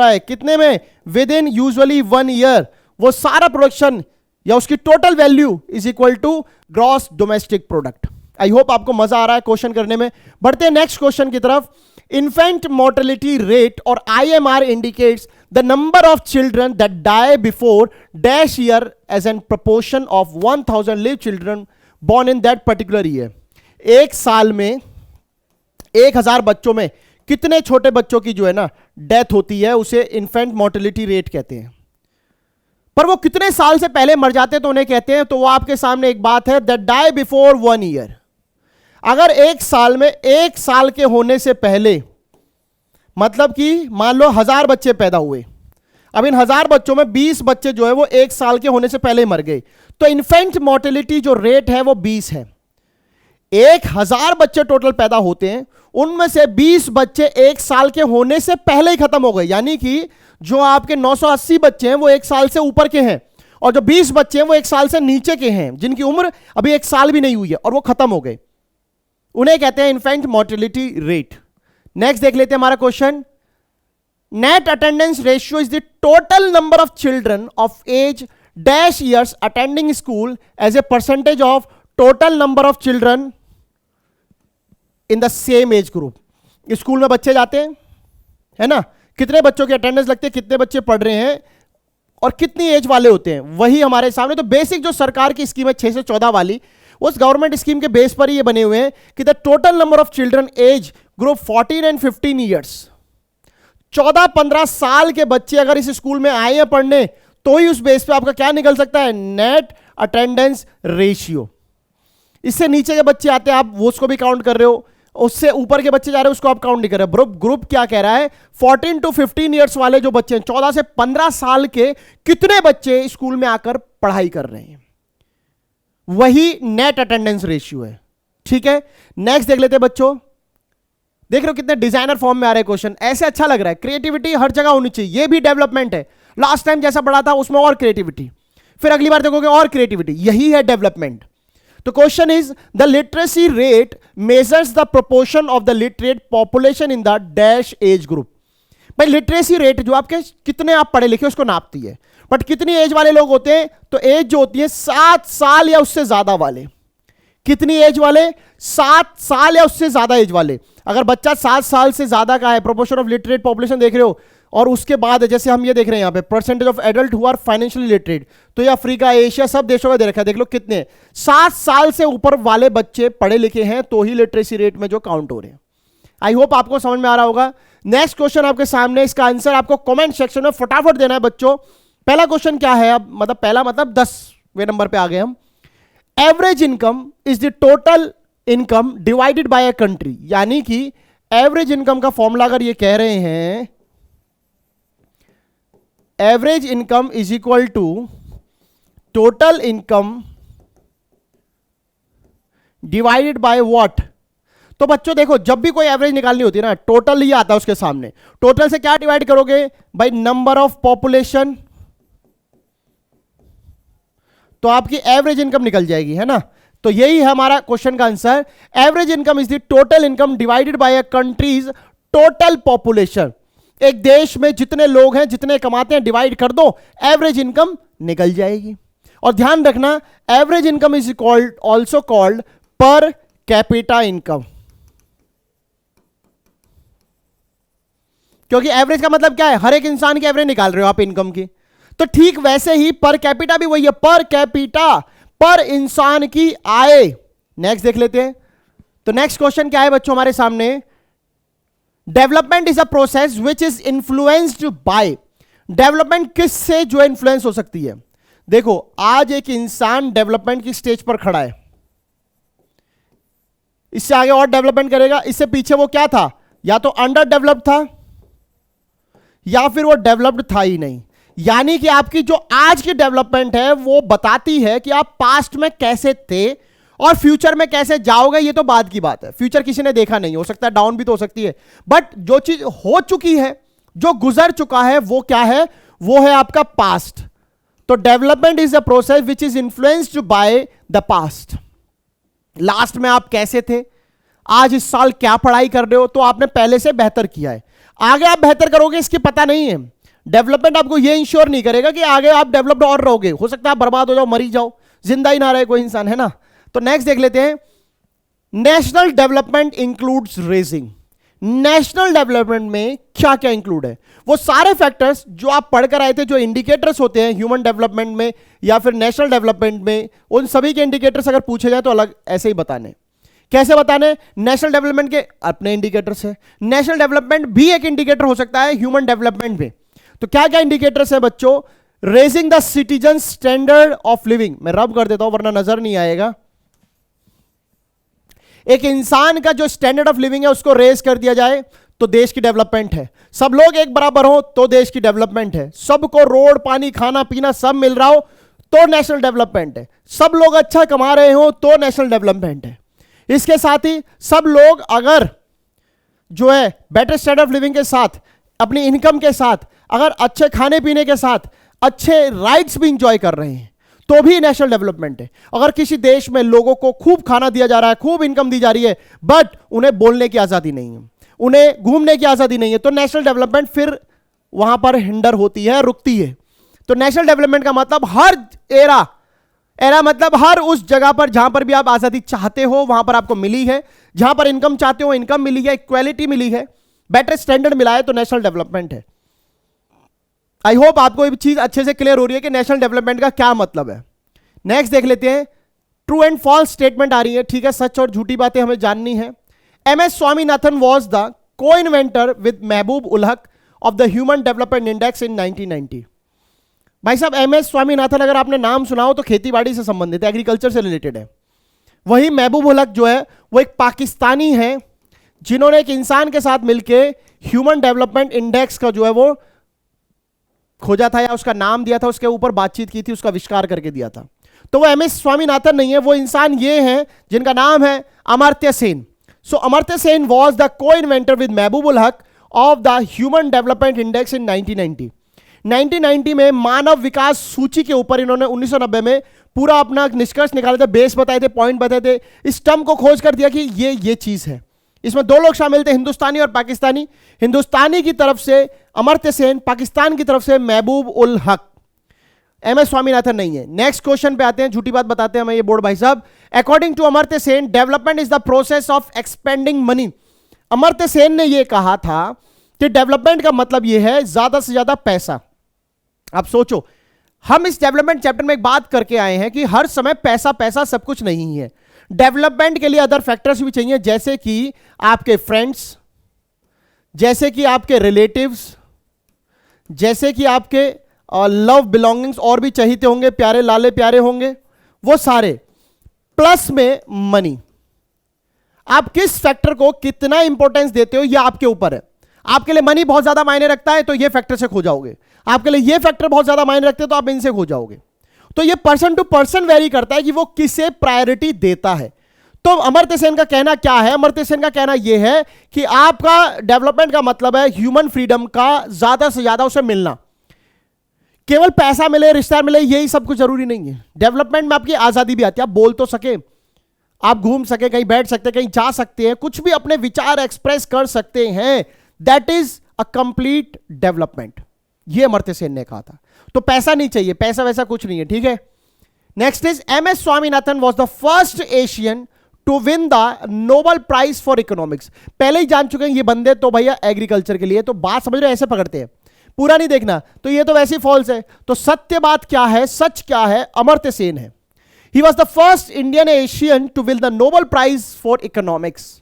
है, कितने में? विद इन यूजुअली 1 ईयर, वो सारा प्रोडक्शन या उसकी total value is equal to gross domestic product. I hope आपको मजा आ रहा है क्वेश्चन करने में। बढ़ते हैं नेक्स्ट क्वेश्चन की तरफ। इन्फेंट मोर्टेलिटी रेट और IMR indicates the number of children that die before dash year as an proportion of 1000 live children born in that particular year। एक साल में 1000 बच्चों में कितने छोटे बच्चों की जो है ना डेथ होती है, उसे इन्फेंट मोर्टेलिटी रेट कहते हैं। पर वो कितने साल से पहले मर जाते तो उन्हें कहते हैं, तो वो आपके सामने एक बात है, दैट डाई बिफोर 1 ईयर। अगर एक साल में 1 साल के होने से पहले, मतलब कि मान लो 1000 बच्चे पैदा हुए, अब इन 1000 बच्चों में 20 बच्चे जो है वो 1 साल के होने से पहले मर गए, तो इन्फेंट मोर्टेलिटी जो रेट है वो 20 है। 1000 बच्चे टोटल पैदा होते हैं, उनमें से 20 बच्चे 1 साल के होने से पहले ही खत्म हो गए, यानी कि जो आपके 980 बच्चे हैं वो 1 साल से ऊपर के हैं, और जो 20 बच्चे हैं वो 1 साल से नीचे के हैं, जिनकी उम्र अभी 1 साल भी नहीं हुई है और वो खत्म हो गए। उन्हें कहते हैं इन्फेंट मोर्टेलिटी रेट। नेक्स्ट देख लेते हैं हमारा question. Net attendance ratio is the total number of children of age dash years attending school as a percentage of total number of children in the same age group. School में बच्चे जाते हैं, है ना, कितने बच्चों की अटेंडेंस लगती है, कितने बच्चे पढ़ रहे हैं और कितनी एज वाले होते हैं, वही हमारे सामने। तो बेसिक जो सरकार की स्कीम है 6 से 14 वाली, उस गवर्नमेंट स्कीम के बेस पर ये बने हुए हैं कि the total number of children age group 14 and 15 years, 14-15 साल के बच्चे अगर इस स्कूल में आए हैं पढ़ने, तो ही उस बेस पे आपका क्या निकल सकता है, नेट अटेंडेंस रेशियो। इससे नीचे के बच्चे आते हैं, आप वो उसको भी काउंट कर रहे हो, उससे ऊपर के बच्चे जा रहे हैं उसको आप काउंट नहीं कर रहे। ग्रुप क्या कह रहा है, 14 to 15 ईयर्स वाले जो बच्चे हैं, 14 से 15 साल के कितने बच्चे स्कूल में आकर पढ़ाई कर रहे हैं, वही नेट अटेंडेंस रेशियो है। ठीक है, नेक्स्ट देख लेते हैं बच्चों। देख रहे हो कितने डिजाइनर फॉर्म में आ रहे हैं क्वेश्चन, ऐसे अच्छा लग रहा है। क्रिएटिविटी हर जगह होनी चाहिए, ये भी डेवलपमेंट है। लास्ट टाइम जैसा पढ़ा था उसमें और क्रिएटिविटी, फिर अगली बार देखोगे और क्रिएटिविटी, यही है डेवलपमेंट। तो question is the literacy rate measures the proportion of the literate population in the dash age group. भाई लिटरेसी रेट जो आपके कितने आप पढ़े लिखे उसको नापती है, बट कितनी एज वाले लोग होते हैं, तो एज जो होती है 7 साल या उससे ज्यादा वाले। कितनी एज वाले, 7 साल या उससे ज्यादा एज वाले। अगर बच्चा 7 साल से ज्यादा का है, प्रोपोर्शन ऑफ लिटरेट पॉपुलेशन देख रहे हो, और उसके बाद जैसे हम ये देख रहे हैं यहाँ पे percentage of adult who are financially literate, तो ये अफ्रीका, एशिया सब देशों का दे रखा है। देख लो कितने 7 साल से ऊपर वाले बच्चे पढ़े लिखे हैं तो ही लिटरेसी रेट में जो काउंट हो रहे हैं। आई होप आपको समझ में आ रहा होगा। नेक्स्ट क्वेश्चन आपके सामने, इसका आंसर आपको कमेंट सेक्शन में फटाफट देना है बच्चों। पहला क्वेश्चन क्या है, अब मतलब पहला मतलब 10वें नंबर पे आ गए हम। Average income is the total income divided bye a country, यानी कि एवरेज इनकम का फॉर्मूला अगर ये कह रहे हैं average income is equal to total income divided by what, तो बच्चों देखो जब भी कोई एवरेज निकालनी होती है ना, टोटल ही आता है उसके सामने। टोटल से क्या डिवाइड करोगे बाय नंबर ऑफ पॉपुलेशन, तो आपकी एवरेज इनकम निकल जाएगी, है ना। तो यही है हमारा क्वेश्चन का answer. Average income is the total income divided bye a countries total population. एक देश में जितने लोग हैं, जितने कमाते हैं, डिवाइड कर दो, एवरेज इनकम निकल जाएगी। और ध्यान रखना, average income is called also called पर कैपिटा इनकम, क्योंकि एवरेज का मतलब क्या है, हर एक इंसान की एवरेज निकाल रहे हो आप इनकम की। तो ठीक वैसे ही पर कैपिटा भी वही है, पर कैपिटा, पर इंसान की आय। नेक्स्ट देख लेते हैं। तो नेक्स्ट क्वेश्चन क्या है बच्चों हमारे सामने, development is a process which is influenced bye. Development किससे जो इन्फ्लुएंस हो सकती है, देखो आज एक इंसान डेवलपमेंट की स्टेज पर खड़ा है, इससे आगे और डेवलपमेंट करेगा। इससे पीछे वो क्या था, या तो अंडर डेवलप्ड था या फिर वो डेवलप्ड था ही नहीं। यानी कि आपकी जो आज की डेवलपमेंट है वो बताती है कि आप पास्ट में कैसे थे और फ्यूचर में कैसे जाओगे, ये तो बाद की बात है। फ्यूचर किसी ने देखा नहीं, हो सकता है डाउन भी तो हो सकती है, बट जो चीज हो चुकी है, जो गुजर चुका है, वो क्या है, वो है आपका पास्ट। तो development is a process which is influenced by the past. Last में आप कैसे थे, आज इस साल क्या पढ़ाई कर रहे हो, तो आपने पहले से बेहतर किया है। आगे आप बेहतर करोगे इसकी पता नहीं है। डेवलपमेंट आपको यह इंश्योर नहीं करेगा कि आगे आप डेवलप्ड और रहोगे, हो सकता है आप बर्बाद हो जाओ, मरी जाओ, जिंदा ही ना रहे कोई इंसान, है ना। तो नेक्स्ट देख लेते हैं, national development includes raising. National development में क्या क्या इंक्लूड है, वो सारे फैक्टर्स जो आप पढ़कर आए थे, जो इंडिकेटर्स होते हैं ह्यूमन डेवलपमेंट में या फिर नेशनल डेवलपमेंट में, उन सभी के इंडिकेटर्स अगर पूछे जाए तो अलग ऐसे ही बताने। कैसे बताने, नेशनल डेवलपमेंट के अपने इंडिकेटर्स है, नेशनल डेवलपमेंट भी एक इंडिकेटर हो सकता है ह्यूमन डेवलपमेंट में। तो क्या क्या इंडिकेटर्स है बच्चों, raising the citizen standard of living, मैं रब कर देता हूं वरना नजर नहीं आएगा। एक इंसान का जो स्टैंडर्ड ऑफ लिविंग है उसको रेज कर दिया जाए तो देश की डेवलपमेंट है। सब लोग एक बराबर हो तो देश की डेवलपमेंट है। सबको रोड, पानी, खाना पीना सब मिल रहा हो तो नेशनल डेवलपमेंट है। सब लोग अच्छा कमा रहे हो तो नेशनल डेवलपमेंट है। इसके साथ ही सब लोग अगर जो है बेटर स्टैंडर्ड ऑफ लिविंग के साथ, अपनी इनकम के साथ, अगर अच्छे खाने पीने के साथ अच्छे राइट्स भी इंजॉय कर रहे हैं तो भी नेशनल डेवलपमेंट है। अगर किसी देश में लोगों को खूब खाना दिया जा रहा है, खूब इनकम दी जा रही है, बट उन्हें बोलने की आजादी नहीं है, उन्हें घूमने की आजादी नहीं है, तो नेशनल डेवलपमेंट फिर वहां पर हिंडर होती है, रुकती है। तो नेशनल डेवलपमेंट का मतलब हर एरा मतलब हर उस जगह पर जहां पर भी आप आजादी चाहते हो वहां पर आपको मिली है, जहां पर इनकम चाहते हो इनकम मिली है, इक्वालिटी मिली है, बेटर स्टैंडर्ड मिला है, तो नेशनल डेवलपमेंट है। आई होप आपको ये चीज अच्छे से क्लियर हो रही है कि नेशनल डेवलपमेंट का क्या मतलब है। नेक्स्ट देख लेते हैं, ट्रू एंड फॉल्स स्टेटमेंट आ रही है, ठीक है, सच और झूठी बातें हमें जाननी है। MS Swaminathan was the co inventor with Mahbub ul Haq of the human development index in 1990। भाई साहब, एमएस स्वामीनाथन अगर आपने नाम सुना हो तो खेती बाड़ी से संबंधित, एग्रीकल्चर से रिलेटेड है। वही महबूब उल हक जो है वो एक पाकिस्तानी है जिन्होंने एक इंसान के साथ मिलकर ह्यूमन डेवलपमेंट इंडेक्स का जो है वो खोजा था या उसका नाम दिया था, उसके ऊपर बातचीत की थी, उसका आविष्कार करके दिया था। तो वो एमएस स्वामीनाथन नहीं है, वो इंसान ये है जिनका नाम है Amartya Sen. So Amartya Sen was the co inventor with Mahbub ul Haq of the human development index in 1990। 1990 में मानव विकास सूची के ऊपर इन्होंने 1990 में पूरा अपना निष्कर्ष निकाले थे, बेस बताए थे, पॉइंट बताए थे, इस टर्म को खोज कर दिया कि ये चीज है। इसमें दो लोग शामिल थे, हिंदुस्तानी और पाकिस्तानी। हिंदुस्तानी की तरफ से अमर्त्य सेन, पाकिस्तान की तरफ से महबूब उल हक। एमएस स्वामीनाथन नहीं है। नेक्स्ट क्वेश्चन पे आते हैं, झूठी बात बताते हैं हमें ये बोर्ड भाई साहब। According to Amartya Sen, development is the process of expending money. Amartya Sen ने ये कहा था कि डेवलपमेंट का मतलब ये है ज्यादा से ज्यादा पैसा। आप सोचो, हम इस डेवलपमेंट चैप्टर में एक बात करके आए हैं कि हर समय पैसा पैसा सब कुछ नहीं है। डेवलपमेंट के लिए अदर फैक्टर्स भी चाहिए, जैसे कि आपके फ्रेंड्स, जैसे कि आपके रिलेटिव्स, जैसे कि आपके लव बिलोंगिंग्स और भी चाहिए होंगे, प्यारे लाले प्यारे होंगे, वो सारे, प्लस में मनी। आप किस फैक्टर को कितना इंपॉर्टेंस देते हो यह आपके ऊपर है। आपके लिए मनी बहुत ज्यादा मायने रखता है तो ये फैक्टर से खो जाओगे, आपके लिए ये फैक्टर बहुत ज्यादा मायने रखते हैं तो आप इनसे खो जाओगे। तो ये पर्सन टू पर्सन वेरी करता है कि वो किसे प्रायोरिटी देता है। तो अमर्त्य सेन का कहना क्या है? अमर्त्य सेन का कहना यह है कि आपका डेवलपमेंट का मतलब है ह्यूमन फ्रीडम का ज्यादा से ज्यादा उसे मिलना। केवल पैसा मिले, रिश्ता मिले, यही सब कुछ जरूरी नहीं है। डेवलपमेंट में आपकी आजादी भी आती है, आप बोल तो सके, आप घूम सके, कहीं बैठ सकते, कहीं जा सकते हैं, कुछ भी अपने विचार एक्सप्रेस कर सकते हैं। That is a complete development, ये अमर्त्य सेन ने कहा था। तो पैसा नहीं चाहिए, पैसा वैसा कुछ नहीं है, ठीक है। Next is MS Swaminathan was the first Asian to win the Nobel prize for economics. पहले ही जान चुके हैं ये बंदे तो भैया एग्रीकल्चर के लिए, तो बात समझ रहे हो, ऐसे पकड़ते हैं, पूरा नहीं देखना। तो ये तो वैसे ही फॉल्स है। तो सत्य बात क्या है, सच क्या है? अमर्त्य सेन है। He was the first Indian Asian to win the Nobel prize for economics,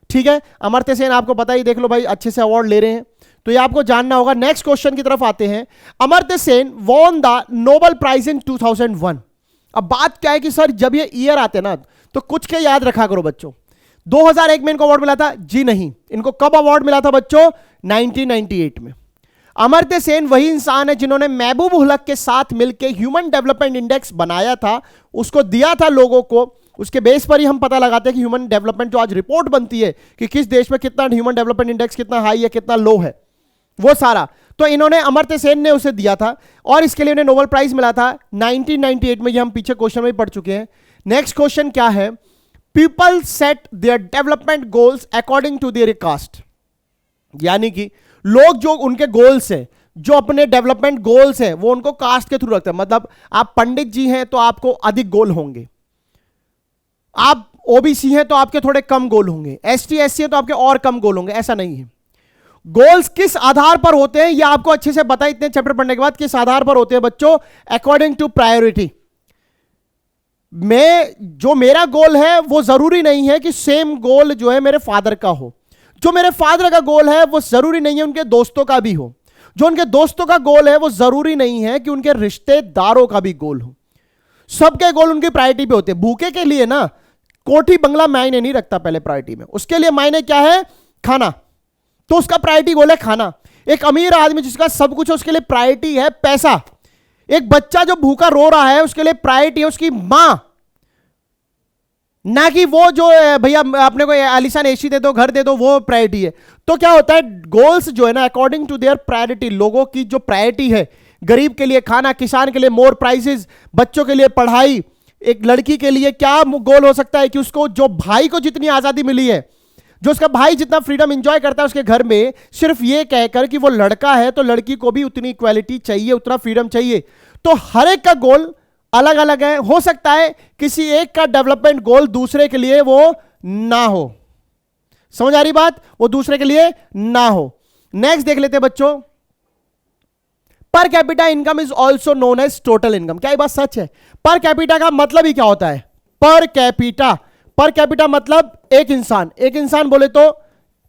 ठीक है। अमर्त्य सेन आपको पता ही, देख लो भाई, अच्छे से अवार्ड ले रहे हैं, तो ये आपको जानना होगा। नेक्स्ट क्वेश्चन की तरफ आते हैं। Amartya Sen won the Nobel Prize in 2001। अब बात क्या है कि सर जब ये ईयर आते ना तो कुछ के याद रखा करो बच्चों। 2001 में इनको अवार्ड मिला था? जी नहीं। इनको कब अवार्ड मिला था बच्चों? 1998 में। अमर्त्य सेन वही इंसान है जिन्होंने महबूब उल हक के साथ मिलकर ह्यूमन डेवलपमेंट इंडेक्स बनाया था, उसको दिया था लोगों को। उसके बेस पर ही हम पता लगाते हैं कि ह्यूमन डेवलपमेंट जो आज रिपोर्ट बनती है कि किस देश में कितना ह्यूमन डेवलपमेंट इंडेक्स कितना हाई है कितना लो है, वो सारा तो इन्होंने, अमर्त्य सेन ने उसे दिया था और इसके लिए उन्हें नोबेल प्राइज मिला था 1998 में। ये हम पीछे क्वेश्चन में पढ़ चुके हैं। नेक्स्ट क्वेश्चन क्या है? People set their development goals according to their caste. यानी कि लोग जो उनके गोल्स हैं, जो अपने डेवलपमेंट गोल्स हैं, वो उनको कास्ट के थ्रू रखते हैं। मतलब आप पंडित जी हैं तो आपको अधिक गोल होंगे, आप ओबीसी हैं तो आपके थोड़े कम गोल होंगे, एसटी एससी हैं तो आपके और कम गोल होंगे। ऐसा नहीं है। गोल्स किस आधार पर होते हैं यह आपको अच्छे से पता है इतने चैप्टर पढ़ने के बाद। किस आधार पर होते हैं बच्चों? According to priority. जो मेरा गोल है वो जरूरी नहीं है कि सेम गोल जो है मेरे फादर का हो। जो मेरे फादर का गोल है वो जरूरी नहीं है उनके दोस्तों का भी हो। जो उनके दोस्तों का गोल है वो जरूरी नहीं है कि उनके रिश्तेदारों का भी गोल हो। सबके गोल उनकी प्रायोरिटी पे होते हैं। भूखे के लिए ना कोठी बंगला मायने नहीं रखता पहले प्रायोरिटी में, उसके लिए मायने क्या है? खाना। तो उसका प्रायोरिटी गोल है खाना। एक अमीर आदमी जिसका सब कुछ है उसके लिए प्रायोरिटी है पैसा। एक बच्चा जो भूखा रो रहा है उसके लिए प्रायोरिटी है उसकी मां, ना कि वो जो भैया अपने को आलीशान एसी दे दो, घर दे दो, वो प्रायोरिटी है। तो क्या होता है, गोल्स जो है ना अकॉर्डिंग टू देयर प्रायोरिटी, लोगों की जो प्रायोरिटी है, गरीब के लिए खाना, किसान के लिए मोर प्राइसेस, बच्चों के लिए पढ़ाई, एक लड़की के लिए क्या गोल हो सकता है कि उसको जो भाई को जितनी आजादी मिली है, जो उसका भाई जितना फ्रीडम एंजॉय करता है उसके घर में, सिर्फ ये कहकर कि वो लड़का है तो लड़की को भी उतनी इक्वालिटी चाहिए, उतना फ्रीडम चाहिए। तो हर एक का गोल अलग अलग है। हो सकता है किसी एक का डेवलपमेंट गोल दूसरे के लिए वो ना हो। समझ आ रही बात? वो दूसरे के लिए ना हो। नेक्स्ट देख लेते हैं बच्चों, per capita income is also known as total income. क्या ये बात सच है? पर कैपिटा का मतलब ही क्या होता है? पर कैपिटा, पर कैपिटा मतलब एक इंसान। एक इंसान बोले तो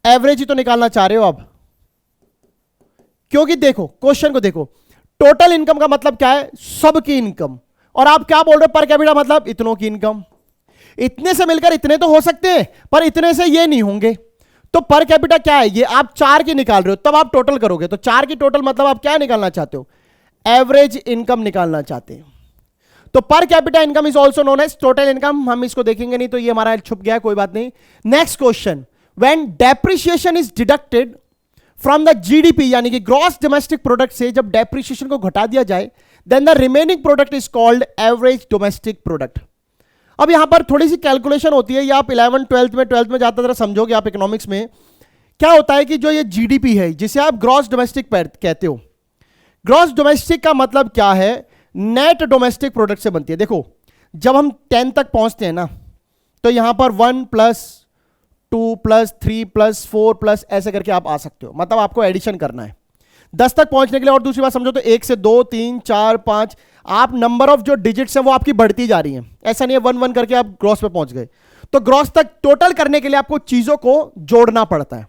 एवरेज ही तो निकालना चाह रहे हो आप, क्योंकि देखो क्वेश्चन को देखो, टोटल इनकम का मतलब क्या है? सबकी इनकम। और आप क्या बोल रहे हो? पर कैपिटा मतलब इतनों की इनकम। इतने से मिलकर इतने तो हो सकते हैं, पर इतने से ये नहीं होंगे। तो पर कैपिटा क्या है? ये आप चार की निकाल रहे हो, तब आप टोटल करोगे तो चार की टोटल मतलब आप क्या निकालना चाहते हो? एवरेज इनकम निकालना चाहते हैं। तो per capita income is also known as total income. हम इसको देखेंगे नहीं तो ये हमारा छुप गया, कोई बात नहीं। Next question, when depreciation is deducted from the GDP, यानी कि ग्रॉस डोमेस्टिक प्रोडक्ट से जब डेप्रिसिएशन को घटा दिया जाए, then the remaining product is called average domestic product. अब यहां पर थोड़ी सी कैलकुलेशन होती है, ये आप 11 12th में जाता जरा समझोगे आप इकोनॉमिक्स में। क्या होता है कि जो ये जीडीपी है जिसे आप ग्रॉस डोमेस्टिक कहते हो, ग्रॉस डोमेस्टिक का मतलब क्या है? नेट डोमेस्टिक प्रोडक्ट से बनती है। देखो जब हम 10 तक पहुंचते हैं ना, तो यहां पर 1 + 2 + 3 + 4 ऐसे करके आप आ सकते हो, मतलब आपको एडिशन करना है 10 तक पहुंचने के लिए। और दूसरी बात समझो तो 1 से 2 3 4 5, आप नंबर ऑफ जो डिजिट्स हैं वो आपकी बढ़ती जा रही हैं। ऐसा नहीं है 1 1 करके आप ग्रॉस पे पहुंच गए। तो ग्रॉस तक टोटल करने के लिए आपको चीजों को जोड़ना पड़ता है।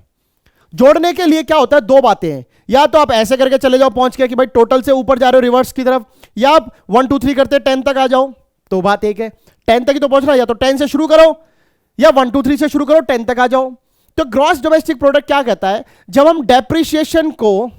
जोड़ने के लिए क्या होता है? दो बातें हैं, या तो आप ऐसे करके चले जाओ पहुंच के कि भाई टोटल से ऊपर जा रहे हो रिवर्स की तरफ, या आप 1 2 3 करते 10 तक आ जाओ, तो बात एक है। 10 तक ही तो पहुंच रहा है, या तो 10 से शुरू करो या 1 2 3 से शुरू करो 10 तक आ जाओ। तो ग्रॉस डोमेस्टिक प्रोडक्ट क्या कहता है? जब हम डेप्रिसिएशन को,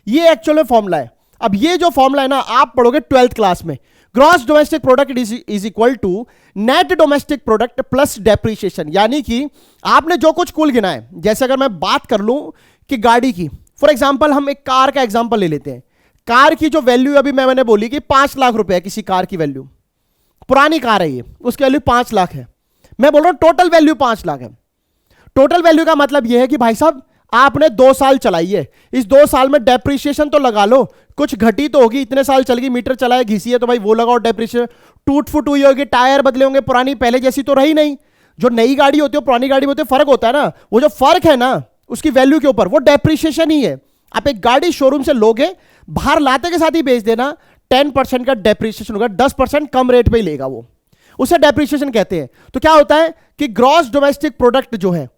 ये एक्चुअल में फॉर्मूला है। अब ये जो फॉर्मूला है ना आप पढ़ोगे 12th क्लास में। Gross domestic product is equal to net domestic product plus depreciation. यानी कि आपने जो कुछ कुल गिना है, जैसे अगर मैं बात कर लूं कि गाड़ी की, फॉर एग्जांपल हम एक कार का एग्जांपल ले लेते हैं। कार की जो वैल्यू अभी मैंने बोली कि 5 लाख रुपए है किसी कार की वैल्यू, पुरानी कार है ये, उसकी वैल्यू 5 लाख है। मैं बोल रहा हूं टोटल वैल्यू 5 लाख है। टोटल वैल्यू का मतलब यह है कि भाई साहब आपने 2 साल चलाई है, इस 2 साल में डेप्रिसिएशन तो लगा लो, कुछ घटी तो होगी, इतने साल चल गई, मीटर चलाए घिसी है तो भाई वो लगाओ डेप्रिसिएशन। टूट फुट हुई होगी, टायर बदले होंगे, पुरानी पहले जैसी तो रही नहीं। जो नई गाड़ी होती है पुरानी गाड़ी में होती है, फर्क होता है ना, वो जो फर्क है ना उसकी वैल्यू के ऊपर, वो डेप्रिसिएशन ही है। आप एक गाड़ी शोरूम से लोगे, बाहर लाते के साथ ही बेच देना, 10% का डेप्रिसिएशन होगा, 10% कम रेट पे ही लेगा वो, उसे डेप्रिसिएशन कहते हैं। तो क्या होता है कि ग्रॉस डोमेस्टिक प्रोडक्ट जो है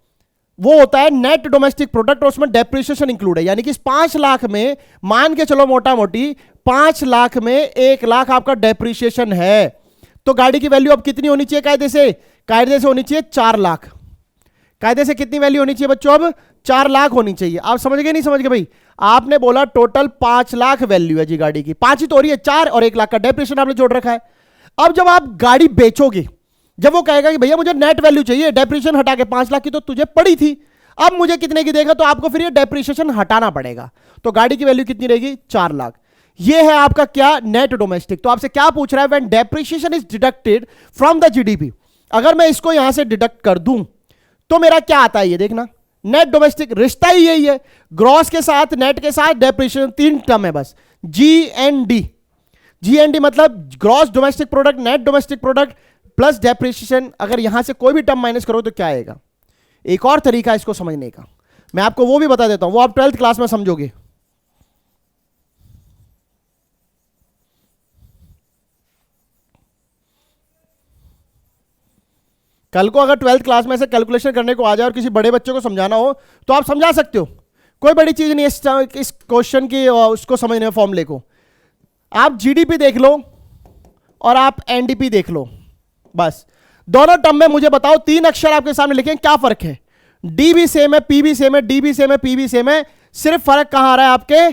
वो होता है नेट डोमेस्टिक प्रोडक्ट, और उसमें डेप्रिसिएशन इंक्लूड है। यानी कि इस 5 लाख में मान के चलो मोटा मोटी 5 लाख में 1 लाख आपका डेप्रिसिएशन है। तो गाड़ी की वैल्यू अब कितनी होनी चाहिए? कायदे से होनी चाहिए 4 लाख। कायदे से कितनी वैल्यू होनी चाहिए बच्चों? अब 4 लाख होनी चाहिए। आप समझ गए नहीं समझ गए भाई? आपने बोला टोटल 5 लाख वैल्यू है जी गाड़ी की, 5 ही तो हो रही है, 4 और 1 लाख का डेप्रिसिएशन आपने जोड़ रखा है। अब जब आप गाड़ी बेचोगे, जब वो कहेगा कि भैया मुझे नेट वैल्यू चाहिए, डेप्रिसिएशन हटा के 5 लाख की तो तुझे पड़ी थी, अब मुझे कितने की देगा? तो आपको फिर ये डेप्रिसिएशन हटाना पड़ेगा। तो गाड़ी की वैल्यू कितनी रहेगी? 4 लाख। ये है आपका क्या? Net domestic. तो आपसे क्या पूछ रहा है? When depreciation is deducted from the GDP. अगर मैं इसको यहां से डिडक्ट कर दूं तो मेरा क्या आता है? ये देखना, नेट डोमेस्टिक, रिश्ता ही यही है, ग्रॉस के साथ नेट के साथ डेप्रिसिएशन, 3 टर्म है बस, GND। GND मतलब gross domestic product, net domestic product plus depreciation. अगर यहां से कोई भी टर्म माइनस करो तो क्या आएगा? एक और तरीका है इसको समझने का, मैं आपको वो भी बता देता हूं, वो आप 12th क्लास में समझोगे। कल को अगर 12th क्लास में से कैलकुलेशन करने को आ जाए और किसी बड़े बच्चे को समझाना हो तो आप समझा सकते हो, कोई बड़ी चीज नहीं है इस क्वेश्चन की उसको समझने में, फॉर्मूले को। आप जीडीपी देख लो और आप एनडीपी देख लो, बस दोनों टर्म में मुझे बताओ, 3 अक्षर आपके सामने लिखे, क्या फर्क है? डी भी सेम है, पी भी सेम है, डी भी सेम है, पी भी सेम है, सिर्फ फर्क कहां आ रहा है आपके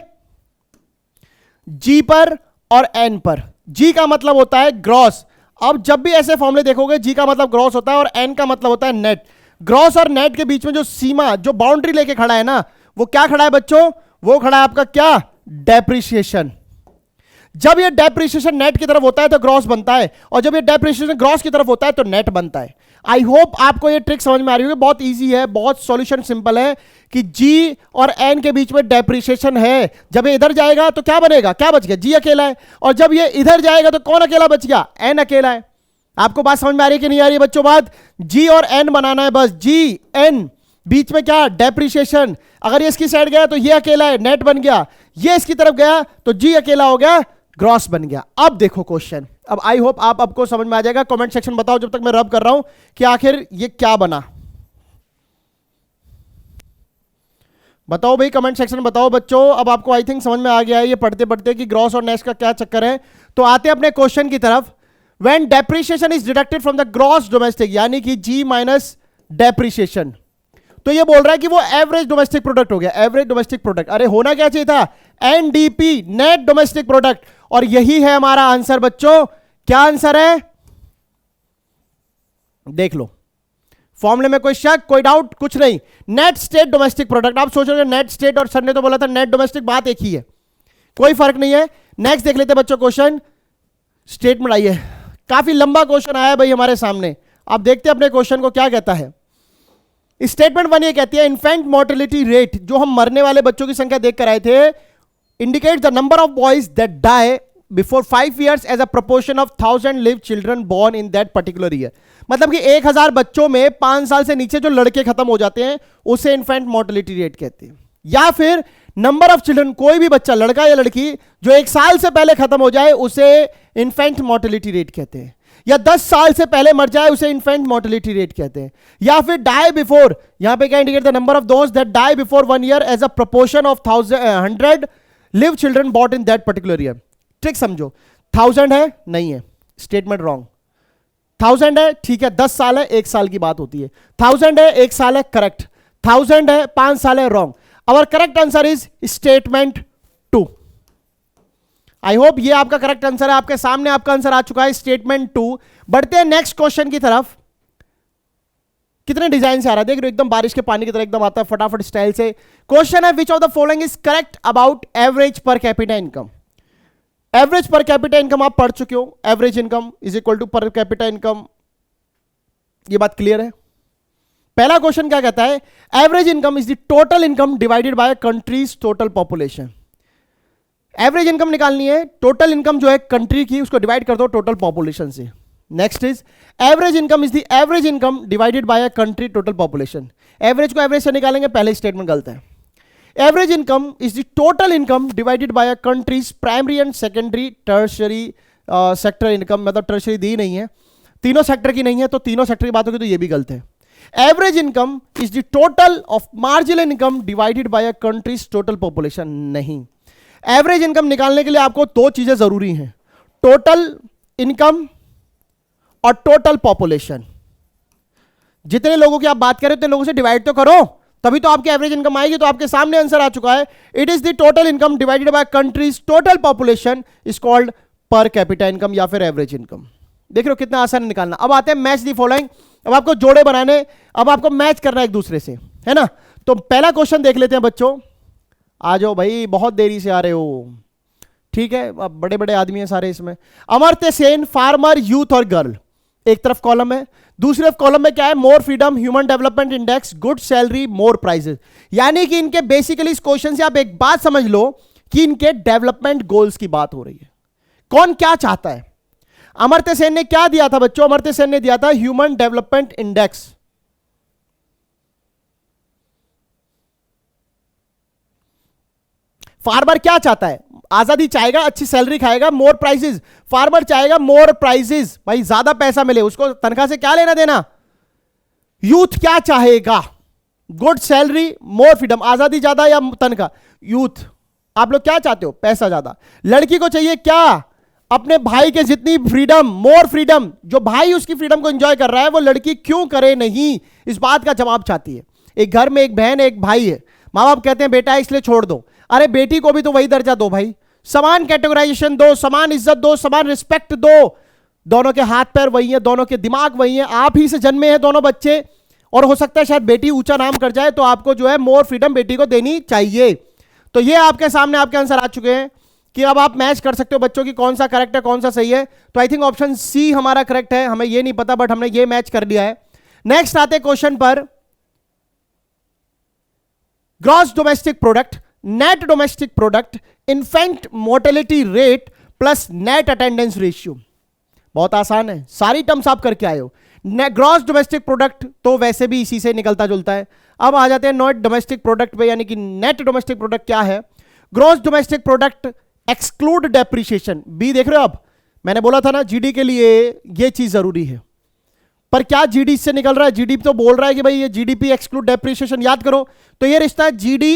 जी पर और एन पर। जी का मतलब होता है ग्रॉस। अब जब भी ऐसे फॉर्मूले देखोगे जी का मतलब ग्रॉस होता है और एन का मतलब होता है नेट। ग्रॉस और नेट के बीच में जो सीमा, जो बाउंड्री लेके खड़ा है ना, वो क्या खड़ा है बच्चों? वो खड़ा है आपका क्या? डेप्रिसिएशन। जब ये डेप्रिसिएशन नेट की तरफ होता है तो ग्रॉस बनता है, और जब ये डेप्रिसिएशन ग्रॉस की तरफ होता है तो नेट बनता है। आई होप आपको ये ट्रिक समझ में आ रही होगी, बहुत इजी है, बहुत सॉल्यूशन सिंपल है कि जी और एन के बीच में डेप्रिसिएशन है। जब ये इधर जाएगा तो क्या बनेगा? क्या बच गया? जी अकेला है। और जब ये इधर जाएगा तो कौन अकेला बच गया? एन अकेला है। आपको बात समझ में आ रही है कि नहीं आ रही है बच्चों? बात जी और एन बनाना है बस, जी एन, बीच में क्या? डेप्रिसिएशन। अगर ये इसकी साइड गया तो ये अकेला है, नेट बन गया। ये इसकी तरफ गया तो जी अकेला हो गया, ग्रॉस बन गया। अब देखो क्वेश्चन, अब आई होप आपको समझ में आ जाएगा। कमेंट सेक्शन बताओ जब तक मैं रब कर रहा हूं कि आखिर ये क्या बना। बताओ भाई, कमेंट सेक्शन में बताओ बच्चों। अब आपको आई थिंक समझ में आ गया है ये पढ़ते पढ़ते कि ग्रॉस और नेट का क्या चक्कर है। तो आते हैं अपने क्वेश्चन की तरफ। When depreciation is deducted from the gross domestic, यानी कि जी माइनस डेप्रिसिएशन, तो ये बोल रहा है कि वो एवरेज डोमेस्टिक प्रोडक्ट हो गया। एवरेज डोमेस्टिक प्रोडक्ट, अरे होना क्या चाहिए था? NDP, net domestic product. और यही है हमारा आंसर बच्चों। क्या आंसर है? देख लो फॉर्मूले में, कोई शक, कोई डाउट, कुछ नहीं। Net state domestic product. आप सोचोगे नेट स्टेट, और सर ने तो बोला था नेट डोमेस्टिक, बात एक ही है, कोई फर्क नहीं है। नेक्स्ट देख लेते हैं बच्चों क्वेश्चन। स्टेटमेंट आई है, काफी लंबा क्वेश्चन आया है भाई हमारे सामने। आप देखते हैं अपने क्वेश्चन को क्या कहता है। स्टेटमेंट 1 ये कहती है, इन्फेंट मोर्टेलिटी रेट, जो हम मरने वाले बच्चों की संख्या देख कर आए थे, indicate the number of boys that die before 5 years as a proportion of 1000 live children born in that particular year. मतलब कि 1000 बच्चों में 5 साल से नीचे जो लड़के खत्म हो जाते हैं उसे इन्फेंट मोर्टेलिटी रेट कहते हैं। या फिर नंबर ऑफ चिल्ड्रन, कोई भी बच्चा, लड़का या लड़की, जो 1 साल से पहले खत्म हो जाए उसे इन्फेंट मोर्टेलिटी रेट कहते हैं। या 10 साल से पहले मर जाए उसे इन्फेंट मोर्टेलिटी रेट कहते हैं। या फिर डाई बिफोर, यहां पे क्या indicate the number of those that die before 1 year as a proportion of 100 live children born in that particular year. Trick समझो, 1000 है, नहीं है, स्टेटमेंट रॉन्ग। 1000 है, ठीक है, 10 साल है, 1 साल की बात होती है। 1000 है, 1 साल है, करेक्ट। 1000 है, 5 साल है, wrong. Our correct answer is statement 2। I hope ये आपका करेक्ट आंसर है। आपके सामने आपका आंसर आ चुका है, स्टेटमेंट 2। बढ़ते हैं नेक्स्ट क्वेश्चन की तरफ। कितने डिजाइन से आ रहा है देख रहे हो, एकदम बारिश के पानी की तरह एकदम आता है फटाफट स्टाइल से। क्वेश्चन है, which of the following is correct about average per capita income. Average per capita income आप पढ़ चुके हो, average income is equal to per capita income, ये बात क्लियर है। पहला क्वेश्चन क्या कहता है? Average income is the total income divided by country's total population. Average income निकालनी है, टोटल इनकम जो है कंट्री की, उसको डिवाइड कर दो टोटल पॉपुलेशन से। Next is average income is the average income divided bye a country total population. Average को एवरेज से निकालेंगे, पहले स्टेटमेंट गलत है। Average income is the total income divided bye a countries primary and secondary tertiary sector income, मतलब tertiary दी नहीं है, तीनों सेक्टर की नहीं है, तो तीनों सेक्टर की बात होगी तो ये भी गलत है। Average income is the total of marginal income divided bye a countries total population, नहीं। एवरेज इनकम निकालने के लिए आपको 2 चीजें जरूरी हैं, टोटल इनकम और टोटल पॉपुलेशन। जितने लोगों की आप बात करें उतने लोगों से डिवाइड तो करो, तभी तो आपकी एवरेज इनकम आएगी। तो आपके सामने आंसर आ चुका है, it is the total income divided by country's total population is called पर कैपिटा इनकम या फिर एवरेज इनकम। देख रहे हो कितना आसान है निकालना। अब आते हैं मैच दी फॉलोइंग। अब आपको जोड़े बनाने, अब आपको मैच करना है एक दूसरे से, है ना। तो पहला क्वेश्चन देख लेते हैं बच्चों। आ जाओ भाई, बहुत देरी से आ रहे हो, ठीक है, अब बड़े बड़े आदमी हैं सारे इसमें। अमर्त्य सेन, फार्मर, यूथ और गर्ल, एक तरफ कॉलम है, दूसरे कॉलम में क्या है? More freedom, human development index, good salary, more prices. यानी कि इनके बेसिकली इस क्वेश्चन से आप एक बात समझ लो कि इनके डेवलपमेंट गोल्स की बात हो रही है। कौन क्या चाहता है? अमर्त्य सेन ने क्या दिया था बच्चों? अमर्त्य सेन ने दिया था ह्यूमन डेवलपमेंट इंडेक्स। फार्मर क्या चाहता है? आजादी चाहेगा, अच्छी सैलरी खाएगा, मोर प्राइसेस। फार्मर चाहेगा मोर प्राइसेस, भाई ज्यादा पैसा मिले, उसको तनख्वाह से क्या लेना देना, यूथ क्या चाहेगा? गुड सैलरी, मोर फ्रीडम, आजादी ज्यादा या तनख्वाह? यूथ, आप लोग क्या चाहते हो? पैसा ज्यादा। लड़की को चाहिए क्या? अपने भाई के जितनी फ्रीडम, मोर फ्रीडम। जो भाई उसकी फ्रीडम को एंजॉय कर रहा है वो लड़की क्यों करे नहीं, इस बात का जवाब चाहती है। एक घर में एक बहन एक भाई है, माँ बाप कहते हैं बेटा इसलिए छोड़ दो, अरे बेटी को भी तो वही दर्जा दो भाई, समान कैटेगराइजेशन दो, समान इज्जत दो, समान रिस्पेक्ट दो। दोनों के हाथ पैर वही है, दोनों के दिमाग वही है, आप ही से जन्मे हैं दोनों बच्चे, और हो सकता है शायद बेटी ऊंचा नाम कर जाए, तो आपको जो है मोर फ्रीडम बेटी को देनी चाहिए। तो ये आपके सामने आपके आंसर आ चुके हैं कि अब आप मैच कर सकते हो बच्चों की कौन सा करेक्ट है कौन सा सही है। तो आई थिंक ऑप्शन सी हमारा करेक्ट है, हमें ये नहीं पता बट हमने ये मैच कर लिया है। नेक्स्ट आते क्वेश्चन पर, gross domestic product, net domestic product, infant mortality rate plus net attendance ratio. बहुत आसान है, सारी टर्म्स आप करके आए हो। ग्रॉस डोमेस्टिक प्रोडक्ट तो वैसे भी इसी से निकलता जुलता है। अब आ जाते हैं नेट डोमेस्टिक प्रोडक्ट पे, यानी कि नेट डोमेस्टिक प्रोडक्ट क्या है? Gross domestic product exclude depreciation. B देख रहे हो आप, मैंने बोला था ना जीडी के लिए ये चीज जरूरी है, पर क्या जीडी से निकल रहा है? जीडी तो बोल रहा है कि भाई ये जीडीपी एक्सक्लूड डेप्रिसिएशन, याद करो तो ये रिश्ता है जीडी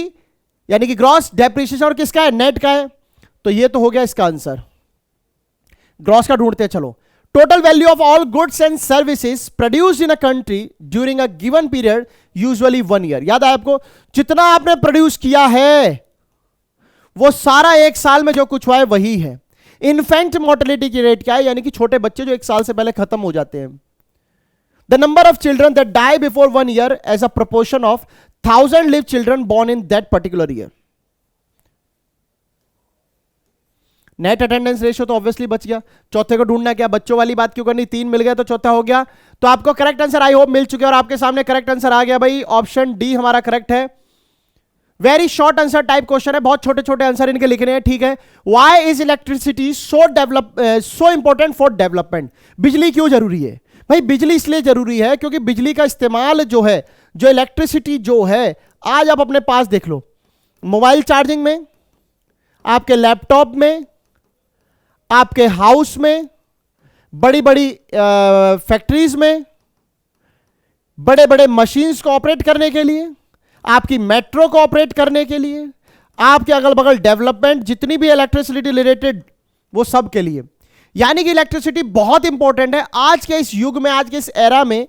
यानी कि ग्रॉस डेप्रिसिएशन और किसका है? नेट का है। तो ये तो हो गया इसका आंसर। ग्रॉस का ढूंढते हैं, चलो। Total value of all goods and services produced in a country during a given period usually 1 year. याद है आपको, जितना आपने प्रोड्यूस किया है वो सारा एक साल में जो कुछ हुआ है वही है। इन्फेंट मोर्टेलिटी की रेट क्या है? यानी कि छोटे बच्चे जो 1 साल से पहले खत्म हो जाते हैं। The number of children that die before 1 year as a proportion of 1000 live children born in that particular year. Net attendance ratio तो ऑब्वियसली बच गया। चौथे को ढूंढना क्या, बच्चों वाली बात क्यों करनी? 3 मिल गया तो चौथा हो गया। तो आपको करेक्ट आंसर आई होप मिल चुके और आपके सामने करेक्ट आंसर आ गया भाई, ऑप्शन डी हमारा करेक्ट है। Very short answer type question है, बहुत छोटे छोटे आंसर इनके लिखने हैं, ठीक है। Why is electricity so important for development? बिजली क्यों जरूरी है भाई? बिजली इसलिए जरूरी है क्योंकि बिजली का इस्तेमाल जो है, जो इलेक्ट्रिसिटी जो है, आज आप अपने पास देख लो, मोबाइल चार्जिंग में, आपके लैपटॉप में, आपके हाउस में, बड़ी बड़ी फैक्ट्रीज में, बड़े बड़े मशीन्स को ऑपरेट करने के लिए, आपकी मेट्रो को ऑपरेट करने के लिए, आपके अगल बगल डेवलपमेंट, जितनी भी इलेक्ट्रिसिटी रिलेटेड, वो सब के लिए। यानी कि इलेक्ट्रिसिटी बहुत इंपॉर्टेंट है आज के इस युग में, आज के इस एरा में।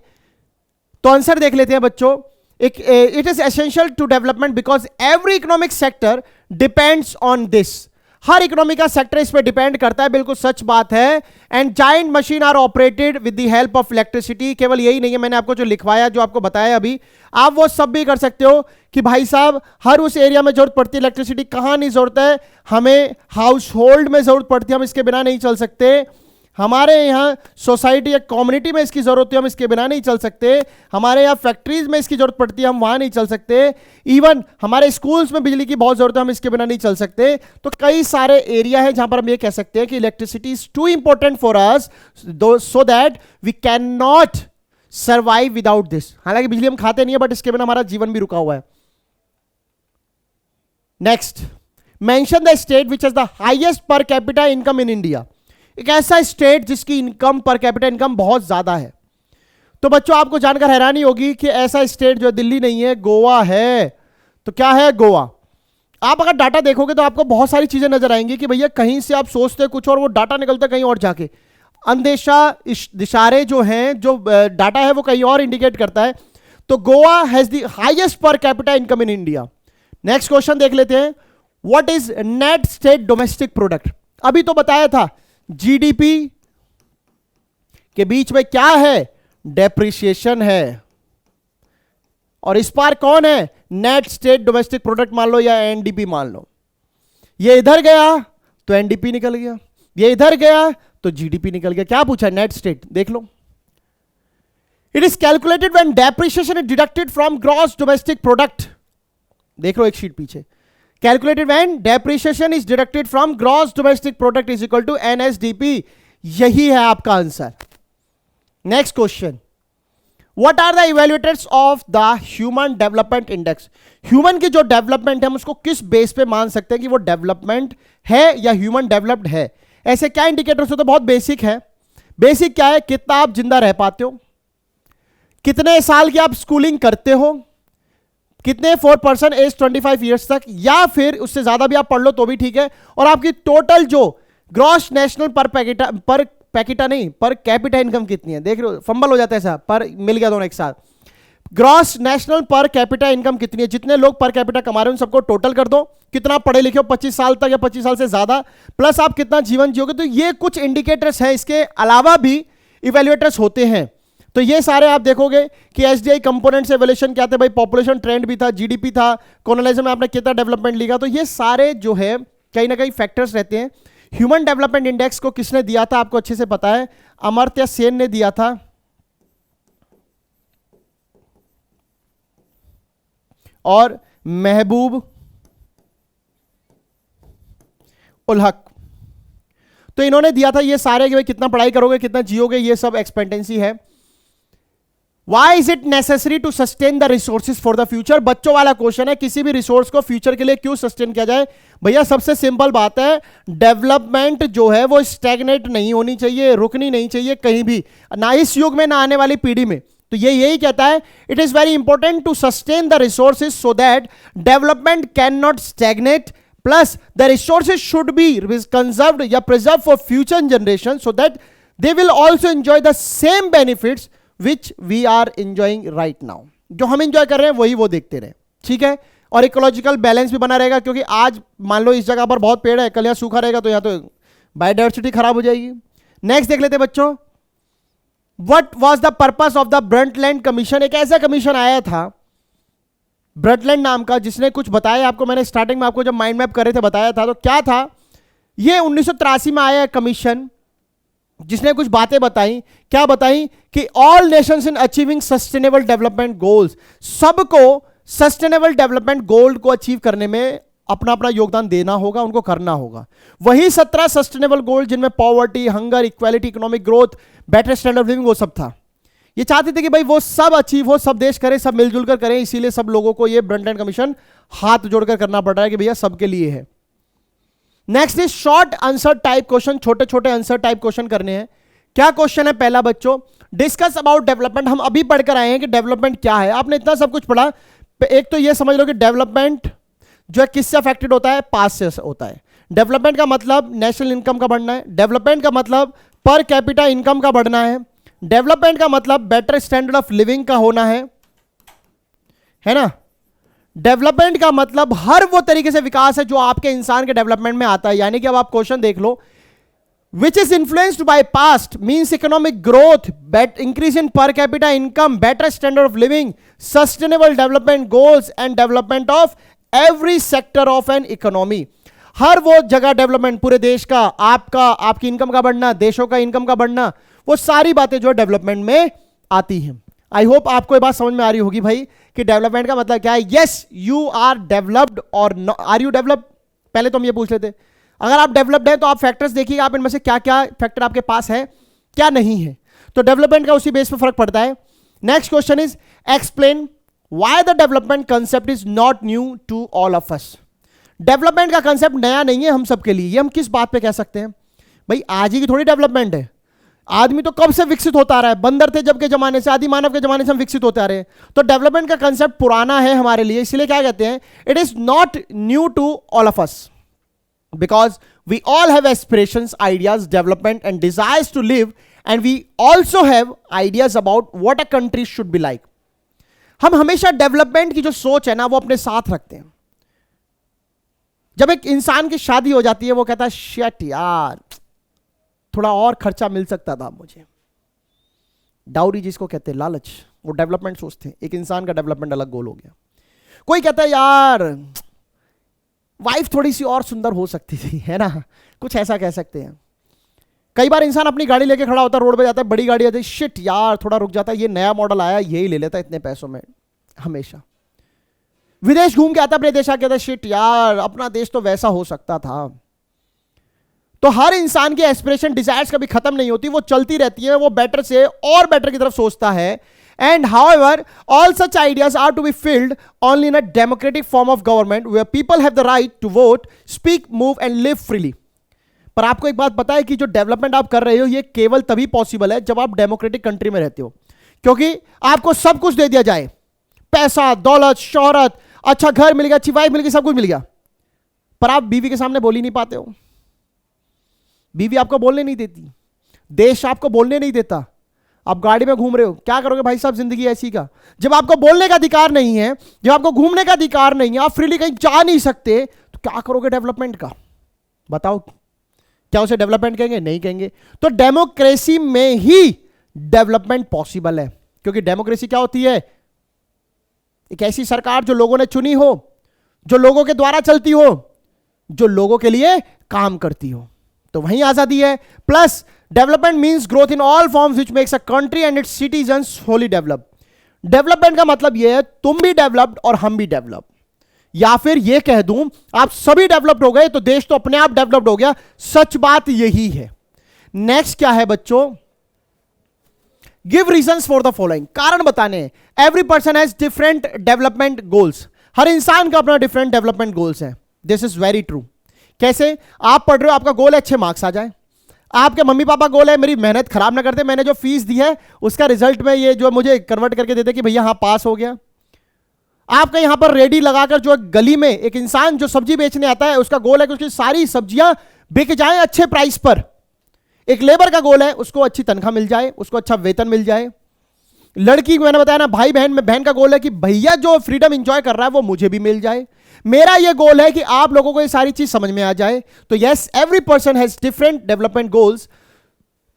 तो आंसर देख लेते हैं बच्चों। It is essential to development because every economic sector depends on this. हर इकोनॉमी का सेक्टर इस पर डिपेंड करता है, बिल्कुल सच बात है। And giant machine are operated with the help of electricity. केवल यही नहीं है, मैंने आपको जो लिखवाया, जो आपको बताया अभी, आप वो सब भी कर सकते हो कि भाई साहब हर उस एरिया में जरूरत पड़ती है इलेक्ट्रिसिटी। कहां नहीं जरूरत है? हमें हाउस होल्ड में जरूरत पड़ती है, हम इसके बिना नहीं चल सकते। हमारे यहाँ सोसाइटी या कम्युनिटी में इसकी जरूरत है, हम इसके बिना नहीं चल सकते। हमारे यहाँ फैक्ट्रीज में इसकी जरूरत पड़ती है, हम वहां नहीं चल सकते। इवन हमारे स्कूल्स में बिजली की बहुत जरूरत है, हम इसके बिना नहीं चल सकते। तो कई सारे एरिया है जहां पर हम ये कह सकते हैं कि electricity is too important for us so that we can not survive without this. हालांकि बिजली हम खाते नहीं है, बट इसके बिना हमारा जीवन भी रुका हुआ है। Next, mention the state which has the highest पर कैपिटा इनकम इन इंडिया। एक ऐसा स्टेट जिसकी इनकम पर कैपिटा इनकम बहुत ज्यादा है। तो बच्चों आपको जानकर हैरानी होगी कि ऐसा स्टेट जो दिल्ली नहीं है, गोवा है। तो क्या है गोवा? आप अगर डाटा देखोगे तो आपको बहुत सारी चीजें नजर आएंगी कि भैया कहीं से आप सोचते कुछ और वो डाटा निकलता कहीं और जाके। अंदेशा इशारे जो हैं, जो डाटा है वो कहीं और इंडिकेट करता है। तो गोवा हैज द हाईएस्ट पर capita income in India. Next question देख लेते हैं, what is net state domestic product? अभी तो बताया था जीडीपी के बीच में क्या है? डेप्रिसिएशन है। और इस पार कौन है? नेट स्टेट डोमेस्टिक प्रोडक्ट मान लो या एनडीपी मान लो। ये इधर गया तो एनडीपी निकल गया, ये इधर गया तो जीडीपी निकल गया। क्या पूछा? Net state. देख लो, it is calculated when depreciation is deducted from gross domestic product. देख लो एक शीट पीछे, calculated when depreciation is deducted from gross domestic product is equal to NSDP। यही है आपका answer. Next question, what are the evaluators of the human development index? Human की जो development है हम उसको किस बेस पे मान सकते हैं कि वो डेवलपमेंट है या ह्यूमन डेवलप्ड है? ऐसे क्या इंडिकेटर्स होते हैं? बहुत बेसिक है। बेसिक क्या है? कितना आप जिंदा रह पाते हो, कितने साल की आप स्कूलिंग करते हो, कितने फॉर पर्सन एज 25 ईयर्स तक, या फिर उससे ज्यादा भी आप पढ़ लो तो भी ठीक है, और आपकी टोटल जो ग्रॉस नेशनल पर कैपिटा इनकम कितनी है। देख रहे हो, फंबल हो जाता है ऐसा, पर मिल गया दोनों एक साथ। ग्रॉस नेशनल पर कैपिटा इनकम कितनी है, जितने लोग पर कैपिटा कमा रहे हैं उन सबको टोटल कर दो, कितना पढ़े लिखे हो 25 साल तक या 25 साल से ज्यादा, प्लस आप कितना जीवन जियोगे। तो ये कुछ इंडिकेटर्स हैं, इसके अलावा भी इवेल्युएटर्स होते हैं। तो ये सारे आप देखोगे कि एसडीआई कंपोनेंट्स एवोल्यूशन क्या थे भाई, पॉपुलेशन ट्रेंड भी था, जीडीपी था, कॉलोनाइजेशन में आपने कितना डेवलपमेंट लिखा। तो ये सारे जो है कहीं ना कहीं फैक्टर्स रहते हैं। ह्यूमन डेवलपमेंट इंडेक्स को किसने दिया था, आपको अच्छे से पता है, अमर्त्य सेन ने दिया था, और महबूब उल हक। तो इन्होंने दिया था ये सारे कि भाई कितना पढ़ाई करोगे, कितना जियोगे, ये सब एक्सपेक्टेंसी है। Why is it necessary to sustain the resources for the future? बच्चों वाला क्वेश्चन है, किसी भी रिसोर्स को फ्यूचर के लिए क्यों सस्टेन किया जाए। भैया सबसे सिंपल बात है, डेवलपमेंट जो है वो स्टैग्नेट नहीं होनी चाहिए, रुकनी नहीं चाहिए कहीं भी, ना इस युग में ना आने वाली पीढ़ी में। तो ये यही कहता है, it is very important to sustain the resources so that development can not stagnate, plus the resources should be conserved या preserve for future generation so that they will also enjoy the same benefits which we are enjoying right now. जो हम enjoy कर रहे हैं वही वो देखते रहे, ठीक है। और इकोलॉजिकल बैलेंस भी बना रहेगा, क्योंकि आज मान लो इस जगह पर बहुत पेड़ है, कल यहाँ सूखा रहेगा तो यहाँ तो बायोडाइवर्सिटी खराब हो जाएगी। नेक्स्ट देख लेते हैं बच्चों, what was the purpose of the Brundtland commission. एक ऐसा कमीशन आया था ब्रंटलैंड नाम का, जिसने कुछ बताया आपको, मैंने स्टार्टिंग में आपको जब माइंड मैप कर रहे थे बताया था। तो क्या था ये, 1983 में आया कमीशन, जिसने कुछ बातें बताई। क्या बताई कि all Nations in achieving sustainable development goals, सबको सस्टेनेबल डेवलपमेंट गोल को अचीव करने में अपना अपना योगदान देना होगा, उनको करना होगा। वही 17 सस्टेनेबल गोल जिनमें poverty, hunger, equality, economic growth, better standard of living, वो सब था। ये चाहते थे कि भाई वो सब अचीव हो, सब देश करें, सब मिलजुल कर करें। इसीलिए सब लोगों को ये ब्रंटलैंड कमीशन हाथ जोड़कर करना पड़ रहा है कि भैया सबके लिए है। Next is short answer type question, छोटे छोटे आंसर टाइप क्वेश्चन करने हैं। क्या क्वेश्चन है पहला बच्चों, डिस्कस अबाउट डेवलपमेंट। हम अभी पढ़कर आए हैं कि डेवलपमेंट क्या है, आपने इतना सब कुछ पढ़ा। एक तो ये समझ लो कि डेवलपमेंट जो है किससे अफेक्टेड होता है, पास से होता है। डेवलपमेंट का मतलब नेशनल इनकम का बढ़ना है, डेवलपमेंट का मतलब पर कैपिटा इनकम का बढ़ना है, डेवलपमेंट का मतलब बेटर स्टैंडर्ड ऑफ लिविंग का होना है ना। डेवलपमेंट का मतलब हर वो तरीके से विकास है जो आपके इंसान के डेवलपमेंट में आता है। यानी कि अब आप क्वेश्चन देख लो, which is influenced by past means economic growth, increase in per capita income, better standard of living, sustainable development goals and development of every sector of an economy. हर वो जगह डेवलपमेंट, पूरे देश का, आपका, आपकी इनकम का बढ़ना, देशों का इनकम का बढ़ना, वो सारी बातें जो डेवलपमेंट में आती हैं। आई होप आपको ये बात समझ में आ रही होगी भाई कि डेवलपमेंट का मतलब क्या है। यस यू आर डेवलप्ड और आर यू डेवलप्ड, पहले तो हम ये पूछ लेते। अगर आप डेवलप्ड हैं तो आप फैक्टर्स देखिएगा, आप इनमें से क्या क्या फैक्टर आपके पास है, क्या नहीं है। तो डेवलपमेंट का उसी बेस पे फर्क पड़ता है। Next question is explain why the development concept is not new to all of us. Development का कंसेप्ट नया नहीं है हम सबके लिए। ये हम किस बात पे कह सकते हैं भाई, आज ही की थोड़ी डेवलपमेंट है। आदमी तो कब से विकसित होता आ रहा है, बंदर थे जब के जमाने से, आदि मानव के जमाने से हम विकसित होते आ रहे हैं। तो डेवलपमेंट का कंसेप्ट पुराना है हमारे लिए, इसलिए क्या कहते हैं, it is not new to all of us because we all have aspirations, ideas, development and desires to live and we also have ideas about what a country should be like. हम हमेशा development की जो सोच है ना वो अपने साथ रखते हैं। जब एक इंसान की शादी हो जाती है वो कहता है शिट यार, थोड़ा और खर्चा मिल सकता था मुझे। डाउरी जिसको कहते हैं, लालच, वो डेवलपमेंट सोचते हैं। एक इंसान का डेवलपमेंट अलग गोल हो गया। कोई कहता है यार वाइफ थोड़ी सी और सुंदर हो सकती थी, है ना, कुछ ऐसा कह सकते हैं। कई बार इंसान अपनी गाड़ी लेके खड़ा होता है, रोड पे जाता है, बड़ी गाड़ी आती है, शिट यार थोड़ा रुक जाता है, ये नया मॉडल आया यही ले लेता इतने पैसों में। हमेशा विदेश घूम के आता अपने देश आके कहता है शिट यार अपना देश तो वैसा हो सकता था। तो हर इंसान की एस्पिरेशन, डिजायर्स कभी खत्म नहीं होती, वो चलती रहती है, वो बेटर से और बेटर की तरफ सोचता है। And however all such ideas are to be filled only in a democratic form of government where people have the right to vote, speak, move and live freely. पर आपको एक बात पता है कि जो डेवलपमेंट आप कर रहे हो ये केवल तभी पॉसिबल है जब आप डेमोक्रेटिक कंट्री में रहते हो। क्योंकि आपको सब कुछ दे दिया जाए, पैसा, दौलत, शोहरत, अच्छा घर मिल गया, अच्छी वाइफ मिल गई, सब कुछ मिल गया, पर आप बीवी के सामने बोल ही नहीं पाते हो। बीवी आपको बोलने नहीं देती, देश आपको बोलने नहीं देता, आप गाड़ी में घूम रहे हो, क्या करोगे भाई साहब, जिंदगी ऐसी का। जब आपको बोलने का अधिकार नहीं है, जब आपको घूमने का अधिकार नहीं है, आप फ्रीली कहीं जा नहीं सकते, तो क्या करोगे डेवलपमेंट का? बताओ, क्या उसे डेवलपमेंट कहेंगे? नहीं कहेंगे। तो डेमोक्रेसी में ही डेवलपमेंट पॉसिबल है, क्योंकि डेमोक्रेसी क्या होती है? एक ऐसी सरकार जो लोगों ने चुनी हो, जो लोगों के द्वारा चलती हो, जो लोगों के लिए काम करती हो, तो वहीं आजादी है। Plus development means growth in all forms which makes a country and it's citizens Holi develop. Development का मतलब यह है तुम भी डेवलप्ड और हम भी डेवलप, या फिर यह कह दूं आप सभी डेवलप्ड हो गए तो देश तो अपने आप डेवलप्ड हो गया। सच बात यही है। नेक्स्ट क्या है बच्चों? Give reasons for the following, कारण बताने। Every person has different development goals, हर इंसान का अपना डिफरेंट डेवलपमेंट गोल्स है। This is very true. कैसे? आप पढ़ रहे हो, आपका गोल है अच्छे मार्क्स आ जाए, आपके मम्मी पापा गोल है मेरी मेहनत खराब ना करते, मैंने जो फीस दी है उसका रिजल्ट में ये जो मुझे कन्वर्ट करके देते कि भैया हाँ पास हो गया। आपका यहां पर रेडी लगाकर जो गली में एक इंसान जो सब्जी बेचने आता है, उसका गोल है कि उसकी सारी सब्जियां बिक जाएं अच्छे प्राइस पर। एक लेबर का गोल है उसको अच्छी तनख्वाह मिल जाए, उसको अच्छा वेतन मिल जाए। लड़की को मैंने बताया ना, भाई बहन में बहन का गोल है कि भैया जो फ्रीडम एंजॉय कर रहा है वो मुझे भी मिल जाए। मेरा ये गोल है कि आप लोगों को ये सारी चीज समझ में आ जाए। तो yes, every person has different development goals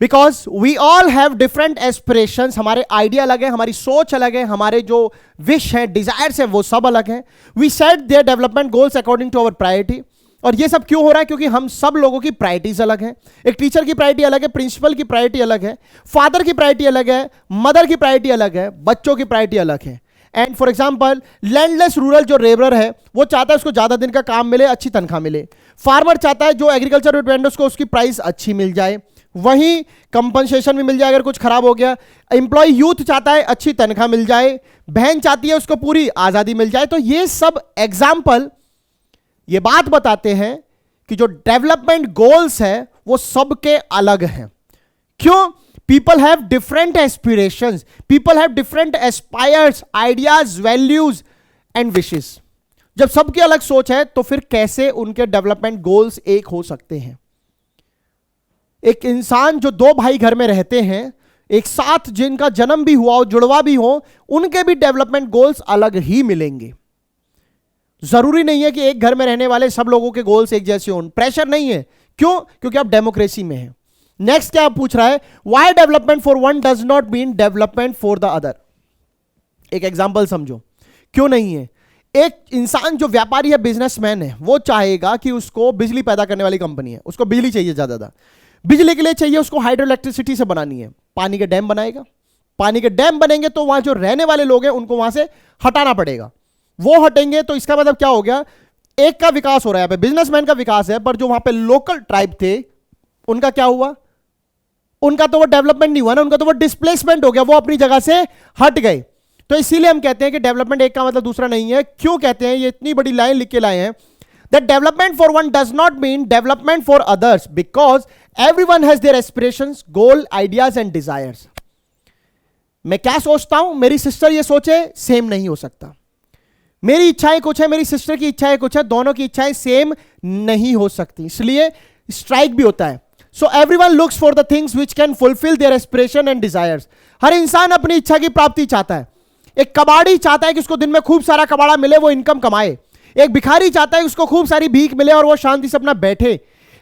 because we all have different aspirations. हमारे आइडिया अलग है, हमारी सोच अलग है, हमारे जो विश है, डिजायर्स है, वो सब अलग है। We set their development goals according to our priority. और ये सब क्यों हो रहा है? क्योंकि हम सब लोगों की प्रायोरिटीज अलग है। एक टीचर की प्रायोरिटी अलग है, प्रिंसिपल की प्रायोरिटी अलग है, फादर की प्रायोरिटी अलग है, मदर की प्रायोरिटी अलग है, बच्चों की प्रायोरिटी अलग है। And for example, landless rural जो लेबरर है वो चाहता है उसको ज्यादा दिन का काम मिले, अच्छी तनख्वाह मिले। फार्मर चाहता है जो एग्रीकल्चर डिपेंड उसको उसकी प्राइस अच्छी मिल जाए, वहीं कंपनसेशन भी मिल जाए अगर कुछ खराब हो गया। एम्प्लॉय यूथ चाहता है अच्छी तनख्वाह मिल जाए, बहन चाहती है उसको पूरी आजादी मिल जाए। तो ये सब एग्जाम्पल ये बात बताते हैं कि जो डेवलपमेंट गोल्स है वो सबके अलग हैं। क्यों? People have different aspirations, people have different aspires, ideas, values and wishes. जब सबकी अलग सोच है तो फिर कैसे उनके डेवलपमेंट गोल्स एक हो सकते हैं? एक इंसान जो दो भाई घर में रहते हैं, एक साथ जिनका जन्म भी हुआ हो, जुड़वा भी हो, उनके भी डेवलपमेंट गोल्स अलग ही मिलेंगे। जरूरी नहीं है कि एक घर में रहने वाले सब लोगों के गोल्स एक जैसे हों, प्रेशर नहीं है। क्यों? क्योंकि आप डेमोक्रेसी में हैं। नेक्स्ट क्या पूछ रहा है? Why development for one does not mean development for the other. एक एग्जांपल समझो, क्यों नहीं है? एक इंसान जो व्यापारी है, बिजनेसमैन है, वो चाहेगा कि उसको बिजली पैदा करने वाली कंपनी है, उसको बिजली चाहिए ज्यादा, बिजली के लिए चाहिए उसको हाइड्रो इलेक्ट्रिसिटी से बनानी है, पानी के डैम बनाएगा। पानी के डैम बनेंगे तो वहां जो रहने वाले लोग हैं उनको वहां से हटाना पड़ेगा, वो हटेंगे तो इसका मतलब क्या हो गया? एक का विकास हो रहा है, यहाँ पे बिजनेसमैन का विकास है, पर जो वहां पे लोकल ट्राइब थे उनका क्या हुआ? उनका तो वो डेवलपमेंट नहीं हुआ ना, उनका तो वो डिस्प्लेसमेंट हो गया, वो अपनी जगह से हट गए। तो इसीलिए हम कहते हैं कि डेवलपमेंट एक का मतलब दूसरा नहीं है। क्यों कहते हैं? ये इतनी बड़ी लाइन लिख के लाए हैं, that development for one does not mean development for others because everyone has their aspirations, goal, ideas and desires. मैं क्या सोचता हूं, मेरी सिस्टर ये सोचे, सेम नहीं हो सकता। मेरी इच्छाएं कुछ है, मेरी सिस्टर की इच्छाएं कुछ है, दोनों की इच्छाएं सेम नहीं हो सकती, इसलिए स्ट्राइक भी होता है। So everyone looks for the things which can fulfil their aspiration and desires. हर इंसान अपनी इच्छा की प्राप्ति चाहता है। एक कबाड़ी चाहता है कि उसको दिन में खूब सारा कबाड़ा मिले, वो इनकम कमाए। एक भिखारी चाहता है कि उसको खूब सारी भीख मिले और वो शांति से अपना बैठे।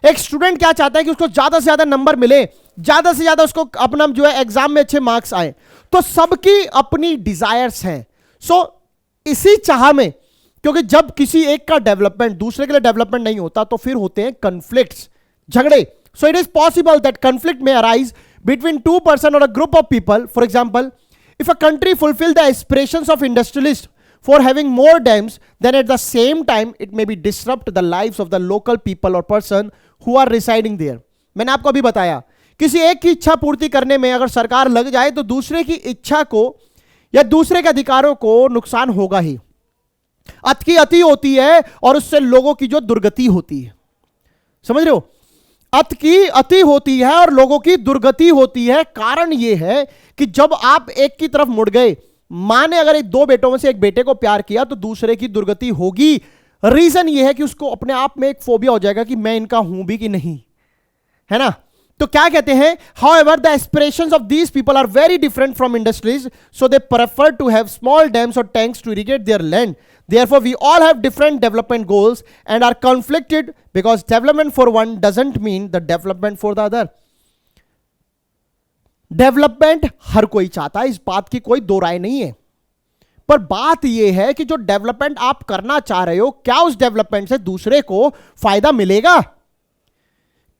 एक स्टूडेंट क्या चाहता है कि उसको ज्यादा से ज्यादा नंबर मिले, ज्यादा से ज्यादा उसको अपना जो है एग्जाम में अच्छे मार्क्स आए। तो सबकी अपनी डिजायर्स हैं। सो इसी चाह में, क्योंकि जब किसी एक का डेवलपमेंट दूसरे के लिए डेवलपमेंट नहीं होता तो फिर होते हैं कॉन्फ्लिक्ट्स, झगड़े। सो it is possible that conflict में अराइज बिटवीन टू पर्सन और a group of people. For example, if a country fulfill the aspirations of industrialists for having more dams, then at the same time it may be disrupt the lives of the local people or person who are residing there. मैंने आपको अभी बताया, किसी एक की इच्छा पूर्ति करने में अगर सरकार लग जाए तो दूसरे की इच्छा को या दूसरे के अधिकारों को नुकसान होगा ही। अति की अति होती है और उससे लोगों की जो दुर्गति होती है, समझ रहे हो? अत की अति होती है और लोगों की दुर्गति होती है। कारण यह है कि जब आप एक की तरफ मुड़ गए, माने अगर एक दो बेटों में से एक बेटे को प्यार किया तो दूसरे की दुर्गति होगी। रीजन यह है कि उसको अपने आप में एक फोबिया हो जाएगा कि मैं इनका हूं भी कि नहीं, है ना। तो क्या कहते हैं, however the aspirations of these people are very different from industries, so they prefer to have small dams or tanks to irrigate their land. Therefore we all have different development goals and are conflicted because development for one doesn't mean the development for the other. Development हर कोई चाहता है, इस बात की कोई दो राय नहीं है, पर बात यह है कि जो डेवलपमेंट आप करना चाह रहे हो, क्या उस डेवलपमेंट से दूसरे को फायदा मिलेगा?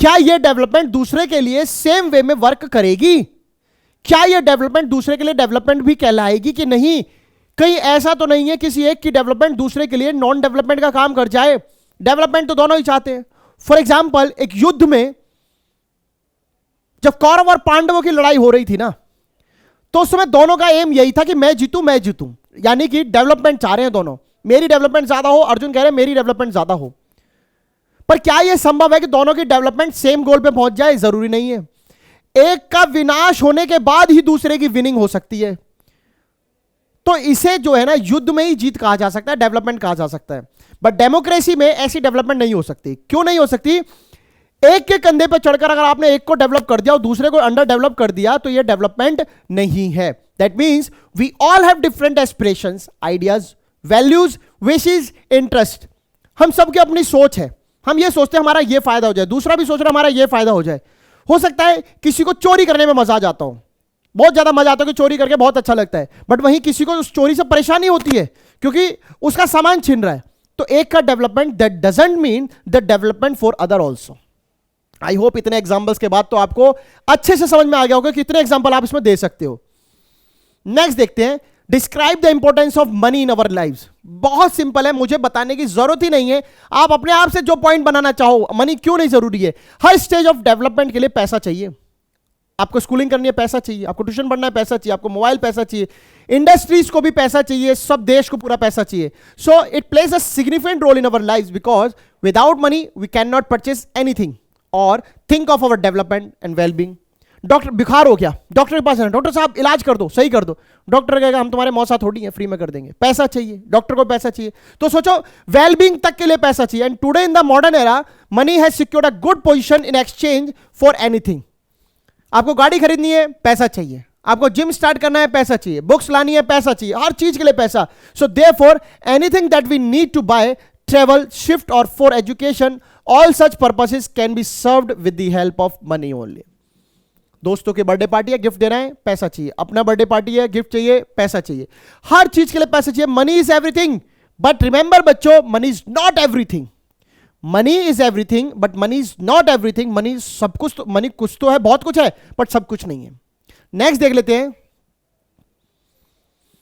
क्या यह डेवलपमेंट दूसरे के लिए सेम वे में वर्क करेगी? क्या यह डेवलपमेंट दूसरे के लिए डेवलपमेंट भी कहलाएगी कि नहीं? कहीं ऐसा तो नहीं है किसी एक की डेवलपमेंट दूसरे के लिए नॉन डेवलपमेंट का काम कर जाए? डेवलपमेंट तो दोनों ही चाहते हैं। फॉर एग्जाम्पल, एक युद्ध में जब कौरव और पांडवों की लड़ाई हो रही थी ना, तो उस समय दोनों का एम यही था कि मैं जीतूं मैं जीतूं, यानी कि डेवलपमेंट चाह रहे हैं दोनों। मेरी डेवलपमेंट ज्यादा हो, अर्जुन कह रहे हैं मेरी डेवलपमेंट ज्यादा हो। पर क्या यह संभव है कि दोनों की डेवलपमेंट सेम गोल पे पहुंच जाए? जरूरी नहीं है। एक का विनाश होने के बाद ही दूसरे की विनिंग हो सकती है। तो इसे जो है ना, युद्ध में ही जीत कहा जा सकता है, डेवलपमेंट कहा जा सकता है। बट डेमोक्रेसी में ऐसी डेवलपमेंट नहीं हो सकती। क्यों नहीं हो सकती? एक के कंधे पर चढ़कर अगर आपने एक को डेवलप कर दिया और दूसरे को अंडर डेवलप कर दिया तो यह डेवलपमेंट नहीं है। That means we all have different aspirations, ideas, values, wishes, interest. हम सबकी अपनी सोच है। हम ये सोचते हैं हमारा ये फायदा हो जाए, दूसरा भी सोच रहा है हमारा ये फायदा हो जाए। हो सकता है किसी को चोरी करने में मजा आ जाता हो, बहुत ज्यादा मजा आता है कि चोरी करके बहुत अच्छा लगता है, बट वहीं किसी को उस चोरी से परेशानी होती है क्योंकि उसका सामान छिन रहा है। तो एक का development that doesn't mean the development for other also. I hope इतने एग्जाम्पल्स के बाद तो आपको अच्छे से समझ में आ गया होगा कितने एग्जाम्पल आप इसमें दे सकते हो। नेक्स्ट देखते हैं, describe the importance of money in our lives. बहुत सिंपल है, मुझे बताने की जरूरत ही नहीं है, आप अपने आप से जो पॉइंट बनाना चाहो। मनी क्यों नहीं जरूरी है? हर स्टेज ऑफ डेवलपमेंट के लिए पैसा चाहिए। आपको स्कूलिंग करनी है, पैसा चाहिए। आपको ट्यूशन पढ़ना है, पैसा चाहिए। आपको मोबाइल, पैसा चाहिए। इंडस्ट्रीज को भी पैसा चाहिए। सब देश को पूरा पैसा चाहिए। So it plays a significant role in our lives because without money we can not purchase anything or think of our development and wellbeing. Doctor बुखार हो गया, डॉक्टर के पास जाना, डॉक्टर साहब इलाज कर दो, सही कर दो। डॉक्टर कहेगा हम तुम्हारे मौसा थोड़ी हैं, फ्री में कर देंगे। पैसा चाहिए, डॉक्टर को पैसा चाहिए। तो सोचो वेलबींग तक के लिए पैसा चाहिए। And today in the modern era money has secured a good position in exchange for anything. आपको गाड़ी खरीदनी है, पैसा चाहिए। आपको जिम स्टार्ट करना है, पैसा चाहिए। बुक्स लानी है, पैसा चाहिए। हर चीज के लिए पैसा। So therefore anything that we need to buy, travel, shift or for education, all such purposes can be served with the help of money only. दोस्तों की बर्थडे पार्टी है, गिफ्ट देना है, पैसा चाहिए। अपना बर्थडे पार्टी है, गिफ्ट चाहिए, पैसा चाहिए। हर चीज के लिए पैसा चाहिए। Money is everything, but remember बच्चों, money is not everything. Money is everything but money is not everything. Money सब कुछ तो, मनी कुछ तो है, बहुत कुछ है, बट सब कुछ नहीं है। नेक्स्ट देख लेते हैं,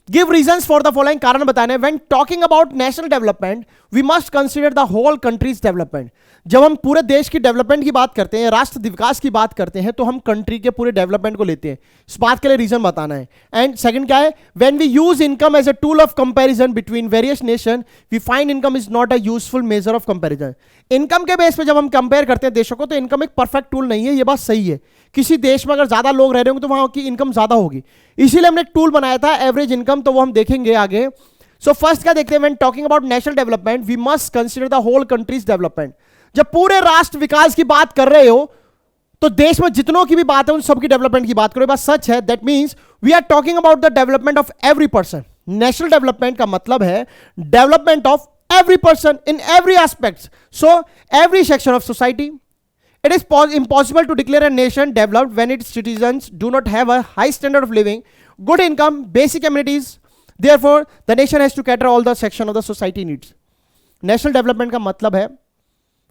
give reasons for the following. कारण बताने। When talking about national development we must consider the whole country's development. जब हम पूरे देश की डेवलपमेंट की बात करते हैं, राष्ट्र विकास की बात करते हैं, तो हम कंट्री के पूरे डेवलपमेंट को लेते हैं। इस बात के लिए रीजन बताना है। एंड सेकंड क्या है, when we use income as a tool of comparison between various nation we find income is not a useful measure of comparison. Income के बेस पे जब हम कंपेयर करते हैं देशों को, तो इनकम एक परफेक्ट टूल नहीं है, ये बात सही है। किसी देश में अगर ज्यादा लोग रह रहे होंगे तो वहां की इनकम ज्यादा होगी, इसीलिए हमने एक टूल बनाया था एवरेज इनकम, तो वो हम देखेंगे आगे। सो फर्स्ट क्या देखते हैं, when talking about national development we must consider the whole country's development. जब पूरे राष्ट्र विकास की बात कर रहे हो तो देश में जितनों की भी बात है उन सबकी डेवलपमेंट की बात करो, ये बात सच है। That means we are talking about the development of every person. National development का मतलब है development of every person in every aspect, so every section of society. It is impossible to declare a nation developed when its citizens do not have a high standard of living, good income, basic amenities. Therefore the nation has to cater all the section of the society needs. National development का मतलब है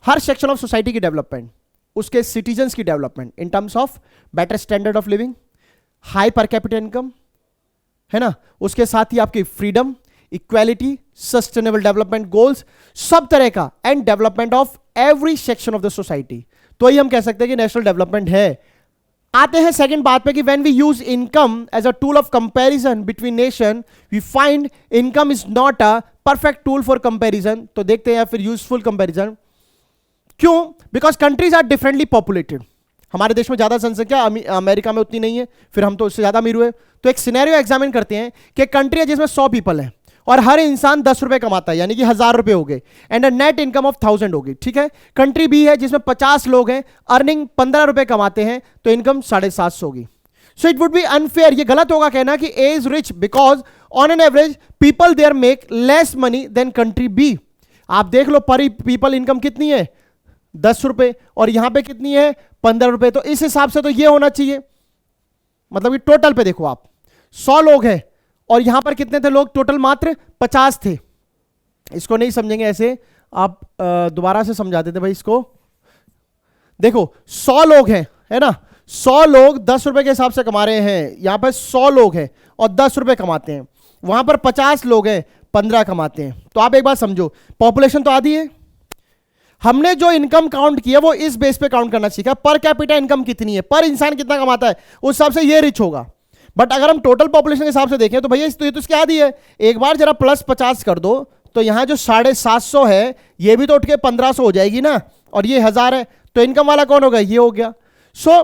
हर section of society की development, उसके citizens की development in terms of better standard of living, high पर capita income, है ना, उसके साथ ही आपकी freedom, equality, sustainable development goals, सब तरह का, and development of every section of the society. तो ही हम कह सकते हैं कि नेशनल डेवलपमेंट है। आते हैं सेकंड बात पे कि when we use income as a tool of comparison between nation we find income is not a perfect tool for comparison. तो देखते हैं या फिर यूजफुल कंपैरिजन। क्यों? Because countries are differently populated. हमारे देश में ज्यादा जनसंख्या, अमेरिका में उतनी नहीं है, फिर हम तो उससे ज्यादा अमीर हुए। तो एक सिनेरियो एग्जामिन करते हैं कि कंट्री है जिसमें 100 पीपल है और हर इंसान 10 रुपए कमाता है, यानी कि 1000 रुपए हो गए, and a net income of 1000 होगी, ठीक है। कंट्री बी है जिसमें 50 लोग हैं, अर्निंग 15 रुपए कमाते हैं, तो इनकम 750 होगी। So it would be unfair, ये गलत होगा कहना कि A is rich because on an average people there make less money than country B. आप देख लो पर पीपल इनकम कितनी है, 10 रुपए, और यहां पे कितनी है, 15 रुपए। तो इस हिसाब से तो ये होना चाहिए, मतलब कि टोटल पे देखो आप 100 लोग हैं और यहां पर कितने थे लोग टोटल, मात्र 50 थे। इसको नहीं समझेंगे ऐसे, आप दोबारा से समझा देते भाई इसको। देखो 100 लोग हैं, है ना, 100 लोग 10 रुपए के हिसाब से कमा रहे हैं। यहां पर 100 लोग हैं और 10 रुपए कमाते हैं, वहां पर 50 लोग हैं 15 कमाते हैं। तो आप एक बात समझो, पॉपुलेशन तो आधी है। हमने जो इनकम काउंट किया वो इस बेस पे काउंट करना सीखा, पर कैपिटा इनकम कितनी है, पर इंसान कितना कमाता है, उस हिसाब से ये रिच होगा। बट अगर हम टोटल पॉपुलेशन के हिसाब से देखें तो भैया ये तो इसकी आधी है। एक बार जरा प्लस 50 कर दो तो यहां जो 750 है ये भी तो उठ के 1500 हो जाएगी ना, और ये 1000 है, तो इनकम वाला कौन होगा, ये हो गया। सो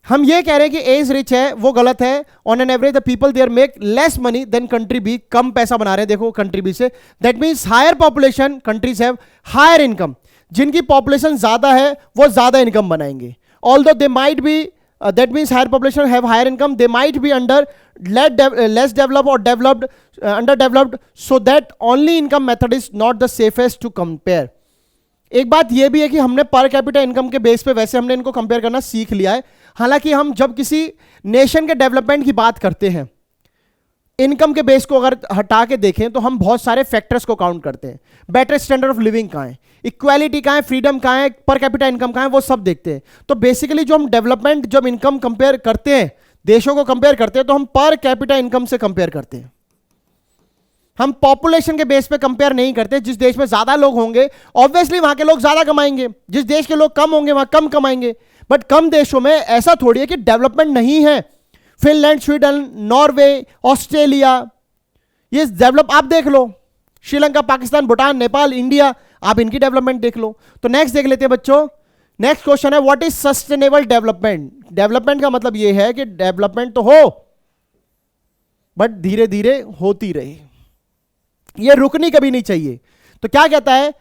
हम ये कह रहे हैं कि ए इज रिच है, वो गलत है। On an average the people there make less money than country B, कम पैसा बना रहे हैं देखो कंट्री बी से। That means higher population countries have higher income. जिनकी पॉपुलेशन ज्यादा है वो ज्यादा इनकम बनाएंगे, although they might be, that means higher population have higher income, they might be under less developed or developed, under developed, so that only income method is not the safest to compare. एक बात यह भी है कि हमने पर capita income के base पे वैसे हमने इनको कंपेयर करना सीख लिया है। हालांकि हम जब किसी नेशन के डेवलपमेंट की बात करते हैं, इनकम के बेस को अगर हटा के देखें तो हम बहुत सारे फैक्टर्स को काउंट करते हैं। बेटर स्टैंडर्ड ऑफ लिविंग कहाँ है, इक्वालिटी कहाँ है, फ्रीडम कहाँ है, पर कैपिटा इनकम कहाँ है, वो सब देखते हैं। तो बेसिकली जो हम डेवलपमेंट, जब इनकम कंपेयर करते हैं, देशों को कंपेयर करते हैं, तो हम पर कैपिटा इनकम से कंपेयर करते हैं। हम पॉपुलेशन के बेस पे कंपेयर नहीं करते। जिस देश में ज्यादा लोग होंगे ऑब्वियसली वहां के लोग ज्यादा कमाएंगे, जिस देश के लोग कम होंगे वहां कम कमाएंगे। बट कम देशों में ऐसा थोड़ी है कि डेवलपमेंट नहीं है। फिनलैंड, स्वीडन, नॉर्वे, ऑस्ट्रेलिया, ये डेवलप, आप देख लो, श्रीलंका, पाकिस्तान, भूटान, नेपाल, इंडिया, आप इनकी डेवलपमेंट देख लो। तो नेक्स्ट देख लेते हैं बच्चों। नेक्स्ट क्वेश्चन है what is sustainable development. Development का मतलब यह है कि डेवलपमेंट तो हो बट धीरे धीरे होती रहे, ये रुकनी कभी नहीं चाहिए। तो क्या कहता है,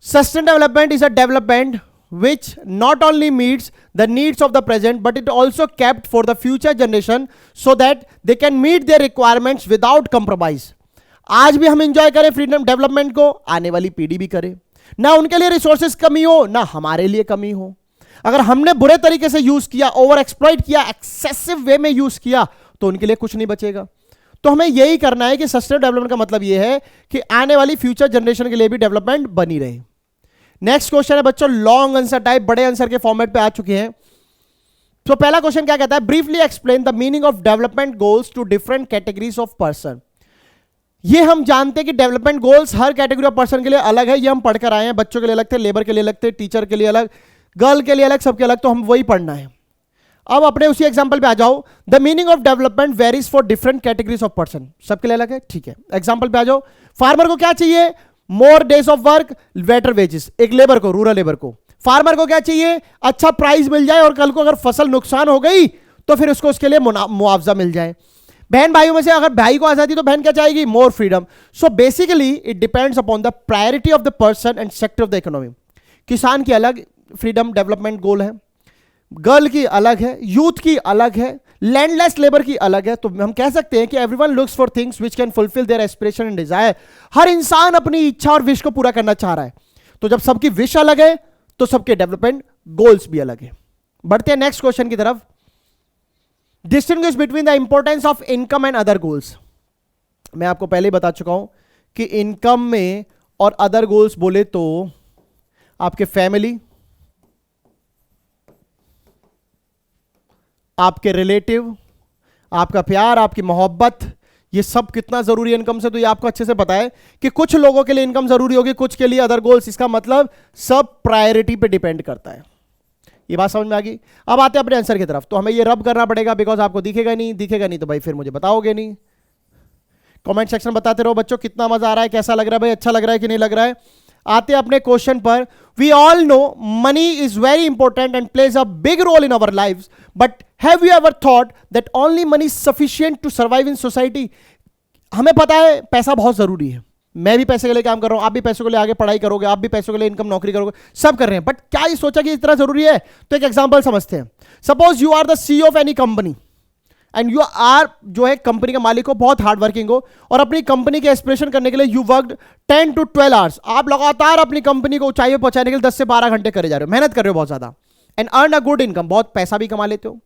sustainable development is a development which not only meets the needs of the present but it also kept for the future generation so that they can meet their requirements without compromise। आज भी हम enjoy करें freedom development को, आने वाली पीढ़ी भी करे, ना उनके लिए रिसोर्सेज कमी हो ना हमारे लिए कमी हो। अगर हमने बुरे तरीके से यूज किया, ओवर एक्सप्लॉइट किया, एक्सेसिव वे में यूज किया, तो उनके लिए कुछ नहीं बचेगा। तो हमें यही करना है कि सस्टेनेबल डेवलपमेंट का मतलब यह है कि आने वाली फ्यूचर जनरेशन के लिए भी डेवलपमेंट बनी रहे। नेक्स्ट क्वेश्चन है बच्चों लॉन्ग आंसर टाइप, बड़े आंसर के फॉर्मेट पे आ चुके हैं। तो पहला क्वेश्चन क्या कहता है, briefly explain the meaning of development goals to different categories of person. ये हम जानते हैं कि डेवलपमेंट गोल्स हर कैटेगरी ऑफ पर्सन के लिए अलग है, ये हम पढ़कर आए हैं। बच्चों के लिए अलग थे, लेबर के लिए अलग थे, टीचर के लिए अलग, गर्ल के लिए अलग, सबके अलग, तो हम वही पढ़ना है। अब अपने उसी एग्जांपल पे आ जाओ। The meaning of development varies for different categories of person, सबके लिए अलग है, ठीक है। एग्जांपल पे आ जाओ। फार्मर को क्या चाहिए, more days of work, better wages, एक लेबर को, रूरल लेबर को। फार्मर को क्या चाहिए, अच्छा प्राइस मिल जाए और कल को अगर फसल नुकसान हो गई तो फिर उसको उसके लिए मुआवजा मिल जाए। बहन भाइयों में से अगर भाई को आजादी तो बहन क्या चाहेगी, more freedom. So basically it depends upon the priority of the person and sector of the economy. किसान की अलग फ्रीडम डेवलपमेंट गोल है, गर्ल की अलग है, यूथ की अलग है, लैंडलेस लेबर की अलग है। तो हम कह सकते हैं कि everyone looks for things which can fulfil their aspiration and desire. हर इंसान अपनी इच्छा और विश को पूरा करना चाह रहा है। तो जब सबकी विश अलग है तो सबके डेवलपमेंट गोल्स भी अलग है। बढ़ते हैं नेक्स्ट क्वेश्चन की तरफ। Distinguish between the importance of income and other goals. मैं आपको पहले ही बता चुका हूं कि इनकम में और अदर गोल्स बोले तो आपके फैमिली, आपके रिलेटिव, आपका प्यार, आपकी मोहब्बत, ये सब कितना जरूरी है इनकम से। तो ये आपको अच्छे से पता है कि कुछ लोगों के लिए इनकम जरूरी होगी, कुछ के लिए अदर गोल्स। इसका मतलब सब प्रायोरिटी पे डिपेंड करता है। ये बात समझ में आ गई। अब आते हैं अपने आंसर की तरफ। तो हमें ये रब करना पड़ेगा बिकॉज आपको दिखेगा नहीं तो भाई फिर मुझे बताओगे नहीं। कमेंट सेक्शन बताते रहो बच्चों कितना मजा आ रहा है, कैसा लग रहा है भाई, अच्छा लग रहा है कि नहीं लग रहा है। आते हैं अपने क्वेश्चन पर। We all know money is very important and plays a big role in our lives, but have you ever thought that only money sufficient to survive in society? हमें पता है पैसा बहुत जरूरी है, मैं भी पैसे के लिए काम कर रहा हूं, आप भी पैसों के लिए आगे पढ़ाई करोगे, आप भी पैसों के लिए इनकम नौकरी करोगे, सब कर रहे हैं, बट क्या ये सोचा कि इतना जरूरी है? तो एक एग्जांपल समझते हैं। Suppose you are the CEO of any company and you are, जो है कंपनी का मालिक हो, बहुत हार्ड वर्किंग हो, और अपनी कंपनी के एस्पिरेशन करने के लिए यू वर्कड 10 to 12 आवर्स। आप लगातार अपनी कंपनी को ऊंचाई पर पहुंचाने के लिए 10 से 12 घंटे करे जा रहे हो, मेहनत कर रहे हो बहुत ज्यादा, and earn a good income, बहुत पैसा भी कमा लेते हो।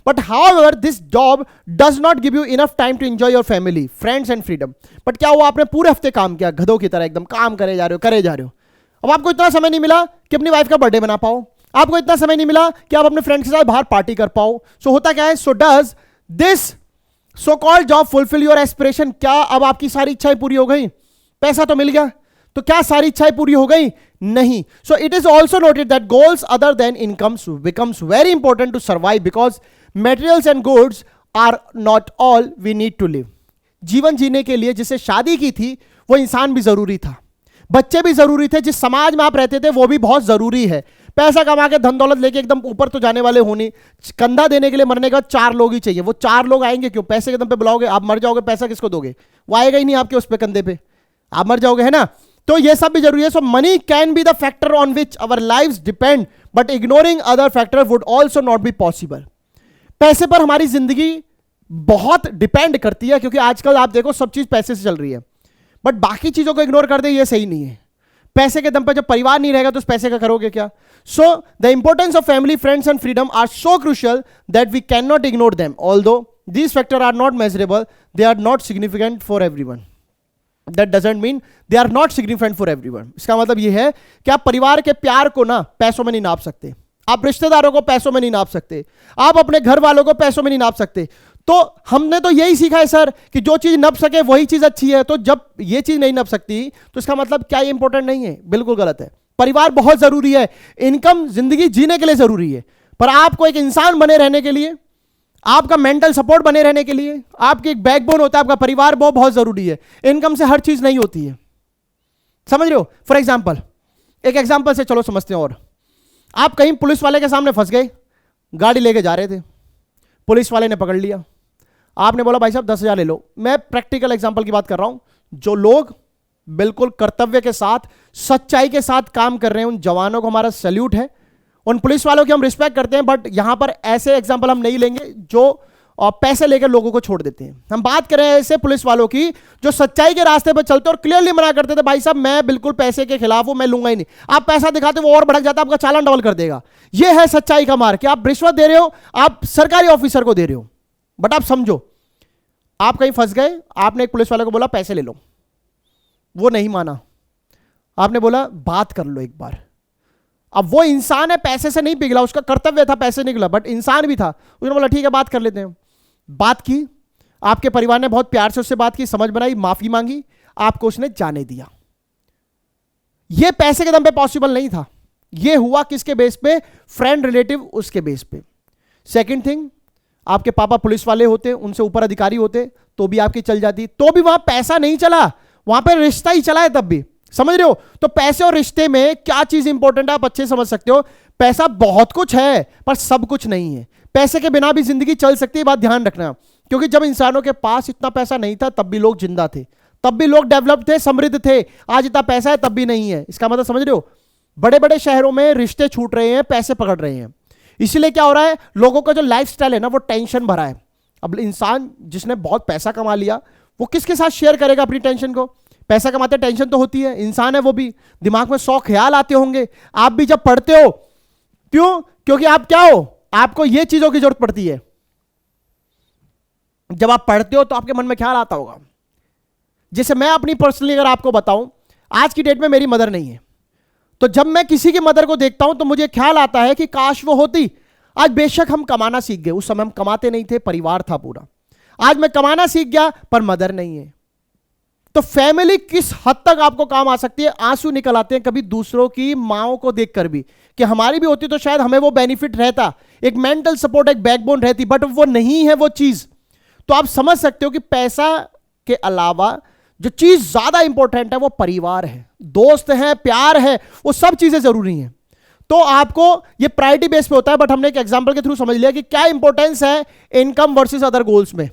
But however, this job does not give you enough time to enjoy your family, friends and freedom. But क्या हुआ, आपने पूरे हफ्ते काम किया, गधों की तरह एकदम काम करे जा रहे हो। अब आपको इतना समय नहीं मिला कि अपनी वाइफ का बर्थडे मना पाओ, आपको इतना समय नहीं मिला कि आप अपने फ्रेंड्स के साथ बाहर पार्टी कर पाओ। सो होता क्या है, so does this so called job fulfil your aspiration? क्या अब आपकी सारी इच्छाएं पूरी हो गई? पैसा तो मिल गया, तो क्या सारी इच्छाएं पूरी हो गई? नहीं। So it is also noted that goals other than incomes becomes very important to survive, because materials and goods are not all we need to live. जीवन जीने के लिए जिसे शादी की थी वो इंसान भी जरूरी था, बच्चे भी जरूरी थे, जिस समाज में आप रहते थे वो भी बहुत जरूरी है। पैसा कमा के धन दौलत लेके एकदम ऊपर तो जाने वाले होने, कंधा देने के लिए मरने का 4 लोग ही चाहिए। वो 4 लोग आएंगे क्यों? पैसे के दम पे बुलाओगे, आप मर जाओगे, पैसा किसको दोगे? वो आएगा ही नहीं आपके उस पे कंधे पे, आप मर जाओगे, है ना? तो ये सब भी जरूरी है। So money can be the factor on which our lives depend, but ignoring other factor would also not be possible. पैसे पर हमारी जिंदगी बहुत डिपेंड करती है, क्योंकि आजकल आप देखो सब चीज पैसे से चल रही है, बट बाकी चीजों को इग्नोर कर दे, ये सही नहीं है। पैसे के दम पर जब परिवार नहीं रहेगा तो उस पैसे का करोगे क्या? So the importance of family, friends and freedom are so crucial that we can not ignore them. Although these factor are not measurable, they are not significant for everyone. That doesn't mean they are not significant for everyone. इसका मतलब यह है कि आप परिवार के प्यार को ना पैसों में नहीं नाप सकते, आप रिश्तेदारों को पैसों में नहीं नाप सकते, आप अपने घर वालों को पैसों में नहीं नाप सकते। तो हमने तो यही सीखा है सर कि जो चीज नप सके वही चीज अच्छी है। तो जब ये चीज नहीं नप सकती तो इसका मतलब क्या ये इंपॉर्टेंट नहीं है? बिल्कुल गलत है। परिवार बहुत जरूरी है, इनकम जिंदगी जीने के लिए जरूरी है, पर आपको एक इंसान बने रहने के लिए, आपका मेंटल सपोर्ट बने रहने के लिए आपकी एक बैकबोन होता है आपका परिवार, वो बहुत जरूरी है। इनकम से हर चीज नहीं होती है, समझ रहे हो? फॉर एग्जाम्पल, एक एग्जाम्पल से चलो समझते हैं। और आप कहीं पुलिस वाले के सामने फंस गए, गाड़ी लेके जा रहे थे, पुलिस वाले ने पकड़ लिया, आपने बोला भाई साहब 10,000 ले लो। मैं प्रैक्टिकल एग्जांपल की बात कर रहा हूं। जो लोग बिल्कुल कर्तव्य के साथ, सच्चाई के साथ काम कर रहे हैं, उन जवानों को हमारा सैल्यूट है, उन पुलिस वालों की हम रिस्पेक्ट करते हैं। बट यहां पर ऐसे एग्जांपल हम नहीं लेंगे जो पैसे लेकर लोगों को छोड़ देते हैं। हम बात करें ऐसे पुलिस वालों की जो सच्चाई के रास्ते पर चलते और क्लियरली मना करते थे, भाई साहब मैं बिल्कुल पैसे के खिलाफ हूं, मैं लूंगा ही नहीं। आप पैसा दिखाते वो और भड़क जाता, आपका चालान डबल कर देगा। यह है सच्चाई का मार्ग कि आप रिश्वत दे रहे हो, आप सरकारी ऑफिसर को दे रहे हो। बट आप समझो, आप कहीं फंस गए, आपने एक पुलिस वाले को बोला पैसे ले लो, वो नहीं माना, आपने बोला बात कर लो एक बार। अब वो इंसान है, पैसे से नहीं पिघला, उसका कर्तव्य था पैसे निकला, बट इंसान भी था। उसने बोला ठीक है बात कर लेते हैं। बात की, आपके परिवार ने बहुत प्यार से उससे बात की, समझ बनाई, माफी मांगी, आपको उसने जाने दिया। यह पैसे के दम पे पॉसिबल नहीं था, यह हुआ किसके बेस पे? फ्रेंड रिलेटिव, उसके बेस पे। सेकंड थिंग, आपके पापा पुलिस वाले होते, उनसे ऊपर अधिकारी होते तो भी आपकी चल जाती, तो भी वहां पैसा नहीं चला, वहां पे रिश्ता ही चला है तब भी, समझ रहे हो? तो पैसे और रिश्ते में क्या चीज इंपॉर्टेंट है आप अच्छे समझ सकते हो। पैसा बहुत कुछ है पर सब कुछ नहीं है। पैसे के बिना भी जिंदगी चल सकती है, बात ध्यान रखना, क्योंकि जब इंसानों के पास इतना पैसा नहीं था तब भी लोग जिंदा थे, तब भी लोग डेवलप थे, समृद्ध थे। आज इतना पैसा है तब भी नहीं है। इसका मतलब समझ रहे हो? बड़े बड़े शहरों में रिश्ते छूट रहे हैं, पैसे पकड़ रहे हैं। इसलिए क्या हो रहा है, लोगों का जो लाइफस्टाइल है ना वो टेंशन भरा है। अब इंसान जिसने बहुत पैसा कमा लिया वो किसके साथ शेयर करेगा अपनी टेंशन को? पैसा कमाते टेंशन तो होती है, इंसान है वो भी, दिमाग में 100 ख्याल आते होंगे। आप भी जब पढ़ते हो, क्यों? क्योंकि आप क्या हो, आपको ये चीजों की जरूरत पड़ती है। जब आप पढ़ते हो तो आपके मन में ख्याल आता होगा। जैसे मैं अपनी पर्सनली अगर आपको बताऊं, आज की डेट में मेरी मदर नहीं है, तो जब मैं किसी की मदर को देखता हूं तो मुझे ख्याल आता है कि काश वो होती। आज बेशक हम कमाना सीख गए, उस समय हम कमाते नहीं थे, परिवार था पूरा। आज मैं कमाना सीख गया पर मदर नहीं है। तो फैमिली किस हद तक आपको काम आ सकती है। आंसू निकल आते हैं कभी दूसरों की माओं को देखकर भी, कि हमारी भी होती तो शायद हमें वो बेनिफिट रहता, एक मेंटल सपोर्ट, एक बैकबोन रहती, बट वो नहीं है वो चीज। तो आप समझ सकते हो कि पैसा के अलावा जो चीज ज्यादा इंपॉर्टेंट है वो परिवार है, दोस्त है, प्यार है, वो सब चीजें जरूरी हैं। तो आपको ये प्रायोरिटी बेस पे होता है, बट हमने एक एग्जांपल के थ्रू समझ लिया कि क्या इंपॉर्टेंस है इनकम वर्सेस अदर गोल्स में।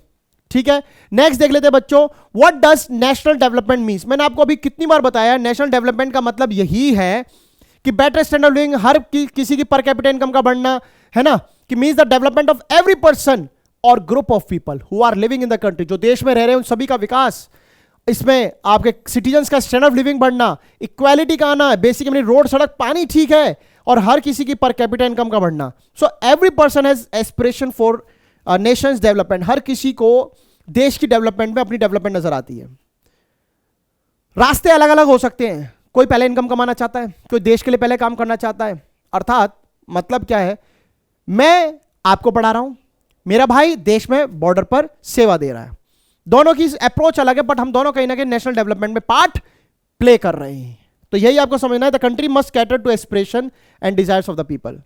ठीक है, नेक्स्ट देख लेते हैं बच्चों, what does national development means. मैंने आपको अभी कितनी बार बताया, नेशनल डेवलपमेंट का मतलब यही है कि बेटर स्टैंडर्ड लिविंग, हर किसी की पर कैपिटा इनकम का बढ़ना, है ना, कि means the development of every person और group of people who are living in the country, जो देश में रह रहे हैं उन सभी का विकास, इसमें आपके सिटीजन्स का स्टैंडर्ड ऑफ लिविंग बढ़ना, इक्वालिटी का आना, बेसिकली रोड सड़क पानी ठीक है, और हर किसी की पर कैपिटा इनकम का बढ़ना। So every person has aspiration for nation's development, हर किसी को देश की डेवलपमेंट में अपनी डेवलपमेंट नजर आती है। रास्ते अलग अलग हो सकते हैं, कोई पहले इनकम कमाना चाहता है, कोई देश के लिए पहले काम करना चाहता है। अर्थात मतलब क्या है, मैं आपको पढ़ा रहा हूं, मेरा भाई देश में बॉर्डर पर सेवा दे रहा है, दोनों की अप्रोच अलग है, बट हम दोनों कहीं ना कहीं नेशनल डेवलपमेंट में पार्ट प्ले कर रहे हैं। तो यही आपको समझना है, the country must cater to aspiration and desires of the people.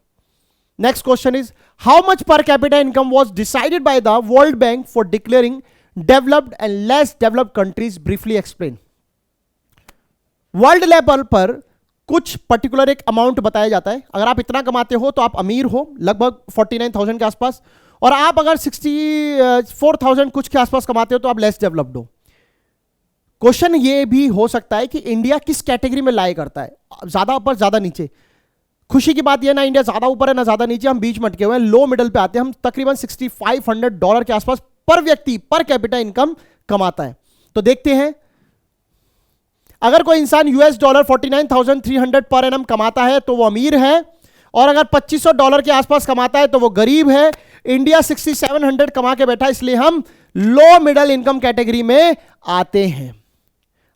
Next question is, how much per capita income was decided by the world bank for declaring developed and less developed countries, briefly explain. World level पर कुछ particular एक amount बताया जाता है, अगर आप इतना कमाते हो तो आप अमीर हो, लगभग 49,000 के आसपास, और आप अगर 64,000 कुछ के आसपास कमाते हो तो आप लेस डेवलप्ड हो। क्वेश्चन ये भी हो सकता है कि इंडिया किस कैटेगरी में लाई करता है, ज्यादा ऊपर ज्यादा नीचे। खुशी की बात यह ना इंडिया ज्यादा ऊपर है ना ज्यादा नीचे, हम बीच में अटके हुए हैं, लो मिडल पे आते हैं। हम तकरीबन $6,500 के आसपास पर व्यक्ति पर कैपिटा इनकम कमाता है। तो देखते हैं, अगर कोई इंसान $, 49,300 पर एनम कमाता है तो वो अमीर है, और अगर $2,500 के आसपास कमाता है तो वो गरीब है। इंडिया 6700 कमा के बैठा, इसलिए हम लो मिडल इनकम कैटेगरी में आते हैं।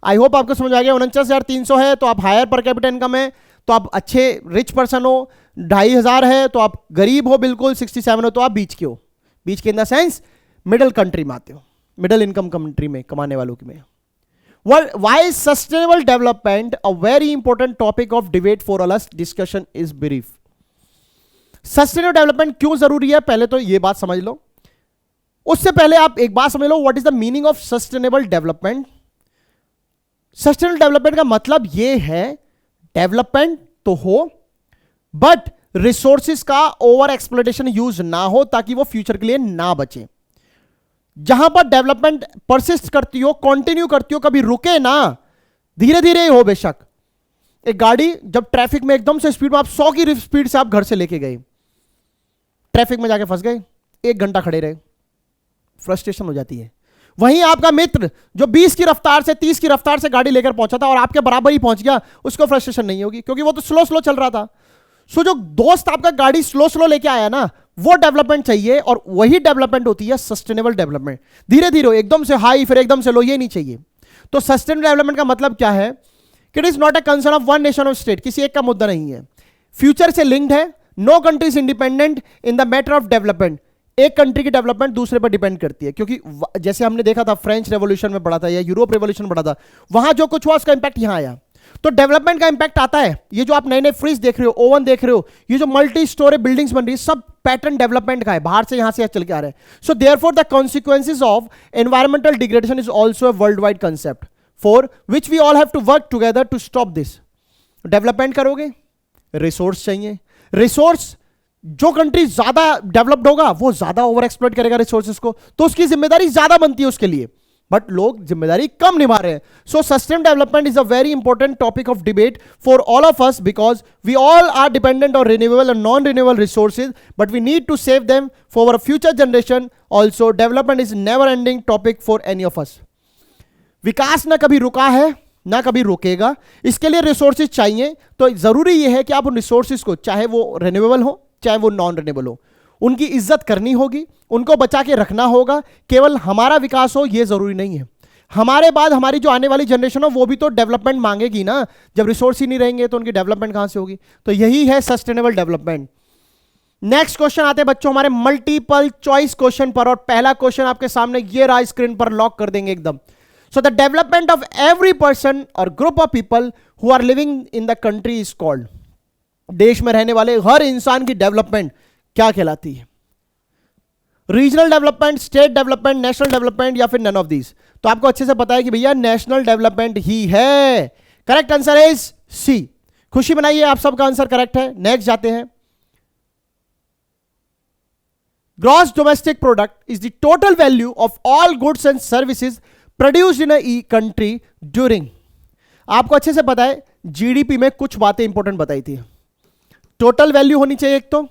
आई होप आपको समझ आ गया। 49,300 है तो आप हायर पर कैपिटा इनकम है, तो आप अच्छे रिच पर्सन हो। 2,500 है तो आप गरीब हो बिल्कुल। 67 हो तो आप बीच के हो, बीच के in the sense middle country में आते हो, मिडिल इनकम कंट्री में कमाने वालों की में। Why is sustainable development a very important topic of debate for us? Discussion is brief. Sustainable development क्यों जरूरी है, पहले तो ये बात समझ लो। उससे पहले आप एक बात समझ लो, what is the meaning of sustainable development? Sustainable development का मतलब ये है, डेवलपमेंट तो हो बट रिसोर्सेज का ओवर एक्सप्लॉयटेशन यूज ना हो, ताकि वो फ्यूचर के लिए ना बचे। जहां पर डेवलपमेंट परसिस्ट करती हो, कंटिन्यू करती हो, कभी रुके ना, धीरे धीरे ही हो। बेशक एक गाड़ी जब ट्रैफिक में एकदम से स्पीड में, आप 100 की स्पीड से आप घर से लेके गए, ट्रैफिक में जाके फंस गए, 1 घंटा खड़े रहे, फ्रस्ट्रेशन हो जाती है। वहीं आपका मित्र जो 20 की रफ्तार से 30 की रफ्तार से गाड़ी लेकर पहुंचा था और आपके बराबर ही पहुंच गया, उसको फ्रस्ट्रेशन नहीं होगी, क्योंकि वो तो स्लो स्लो चल रहा था। सो जो दोस्त आपका गाड़ी स्लो स्लो लेके आया ना, वो डेवलपमेंट चाहिए, और वही डेवलपमेंट होती है सस्टेनेबल डेवलपमेंट। धीरे धीरे, एकदम से हाई फिर एकदम से लो, ये नहीं चाहिए। तो सस्टेनेबल डेवलपमेंट का मतलब क्या है कि it is not a concern of one nation of state, किसी एक का मुद्दा नहीं है, फ्यूचर से लिंक्ड है। No country is independent in the matter of development. एक कंट्री की डेवलपमेंट दूसरे पर डिपेंड करती है, क्योंकि जैसे हमने देखा था फ्रेंच रेवोल्यूशन में पढ़ा था या यूरोप रेवोल्यूशन पढ़ा था, वहां जो कुछ हुआ उसका इंपैक्ट यहां आया। तो डेवलपमेंट का इंपैक्ट आता है। ये जो आप नए नए फ्रिज देख रहे हो, ओवन देख रहे हो, ये जो मल्टी स्टोरी बिल्डिंग्स बन रही है, सब पैटर्न डेवलपमेंट का है, बाहर से यहां से चल के आ रहे हैं। So therefore the consequences of environmental degradation is also a world wide concept for which we all have to work together to stop this. Development करोगे, रिसोर्स चाहिए। रिसोर्स, जो कंट्री ज्यादा डेवलप्ड होगा वो ज्यादा ओवर एक्सप्लॉइट करेगा resources को, तो उसकी जिम्मेदारी ज्यादा बनती है उसके लिए, बट लोग जिम्मेदारी कम निभा रहे हैं। So sustainable development is a very important topic of debate for all of us, because we all are dependent on renewable and non renewable resources, but we need to save them for our future generation also. Development is never ending topic for any of us. विकास ना कभी रुका है ना कभी रुकेगा, इसके लिए रिसोर्सेज चाहिए। तो जरूरी यह है कि आप उन रिसोर्सेज को, चाहे वो रिन्यूएबल हो चाहे वो नॉन रिन्यूएबल हो, उनकी इज्जत करनी होगी, उनको बचा के रखना होगा। केवल हमारा विकास हो ये जरूरी नहीं है, हमारे बाद हमारी जो आने वाली जनरेशन हो वो भी तो डेवलपमेंट मांगेगी ना। जब रिसोर्स ही नहीं रहेंगे तो उनकी डेवलपमेंट कहां से होगी। तो यही है सस्टेनेबल डेवलपमेंट। नेक्स्ट क्वेश्चन आते हैं बच्चों हमारे मल्टीपल चॉइस क्वेश्चन पर, और पहला क्वेश्चन आपके सामने ये रहा, स्क्रीन पर लॉक कर देंगे एकदम। So the development of every person और group of people who are living in the country is called. देश में रहने वाले हर इंसान की डेवलपमेंट क्या कहलाती है? Regional development, state development, national development या फिर नन ऑफ दीज? तो आपको अच्छे से पता है कि भैया नेशनल डेवलपमेंट ही है। Correct answer is C. खुशी बनाइए, आप सबका आंसर करेक्ट है। नेक्स्ट जाते हैं। Gross domestic product is the total value of all goods and services produced in a country during. आपको अच्छे से पता है जीडीपी में कुछ बातें इंपॉर्टेंट बताई थी। टोटल वैल्यू होनी चाहिए, एक तो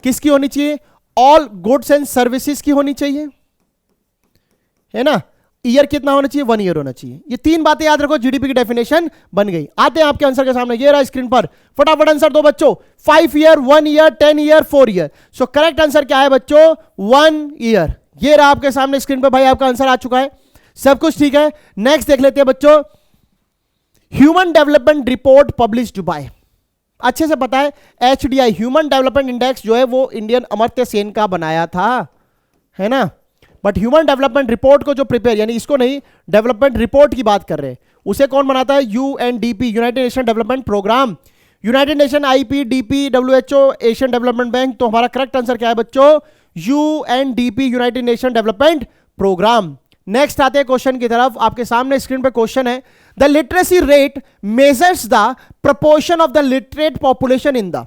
किसकी होनी चाहिए? ऑल गुड्स एंड सर्विसेज की होनी चाहिए, है ना। ईयर कितना होना चाहिए? 1 ईयर होना चाहिए। ये 3 बातें याद रखो, जीडीपी की डेफिनेशन बन गई। आते हैं आपके आंसर के सामने, ये रहा स्क्रीन पर, फटाफट आंसर दो बच्चों। 5 year, 1 year, 10 year, 4 year. So correct answer क्या है बच्चों? 1 ईयर। ये रहा आपके सामने स्क्रीन पर, भाई आपका आंसर आ चुका है, सब कुछ ठीक है। नेक्स्ट देख लेते हैं बच्चों, human development report published by, अच्छे से पता है एचडीआई ह्यूमन डेवलपमेंट इंडेक्स जो है वो इंडियन अमर्त्य सेन का बनाया था, है ना। बट ह्यूमन डेवलपमेंट रिपोर्ट को जो प्रिपेयर, यानी इसको नहीं, डेवलपमेंट रिपोर्ट की बात कर रहे हैं, उसे कौन बनाता है? UNDP, United Nation Development Programme, United Nation, IPDP, WHO, Asian Development Bank. तो हमारा करेक्ट आंसर क्या है बच्चों? UNDP, United Nation Development Programme. Next आते हैं क्वेश्चन की तरफ। आपके सामने स्क्रीन पे क्वेश्चन है, the literacy rate measures the proportion of the literate population in the,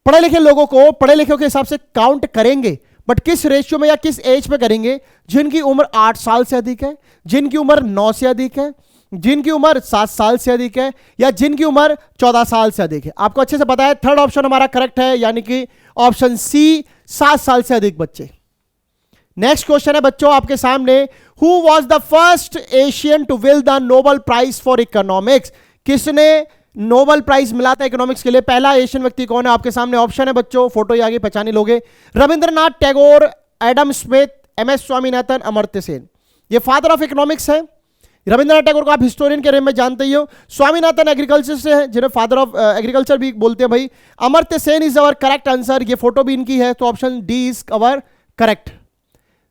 पढ़े लिखे लोगों को पढ़े लिखे के हिसाब से काउंट करेंगे, बट किस रेशियो में या किस एज पे करेंगे? जिनकी उम्र 8 साल से अधिक है, जिनकी उम्र 9 से अधिक है, जिनकी उम्र 7 साल से अधिक है, या जिनकी उम्र 14 साल से अधिक है। आपको अच्छे से पता है थर्ड ऑप्शन हमारा करेक्ट है, यानी कि ऑप्शन सी, 7 साल से अधिक बच्चे। नेक्स्ट क्वेश्चन है बच्चों आपके सामने, who was the first Asian to will the Nobel prize for economics? किसने नोबेल प्राइज मिला था इकोनॉमिक्स के लिए? पहला एशियन व्यक्ति कौन है? आपके सामने ऑप्शन है बच्चों, फोटो आगे पहचाने लोगे। Rabindranath Tagore, Adam Smith, MS Swaminathan, Amartya Sen. ये फादर ऑफ इकोनॉमिक्स है। रविंद्रनाथ टैगोर को आप हिस्टोरियन के रूप में जानते ही हो। स्वामीनाथन एग्रीकल्चर से है, जिन्हें फादर ऑफ एग्रीकल्चर भी बोलते हैं भाई। Amartya Sen is our correct answer. ये फोटो भी इनकी है, तो option D is our correct.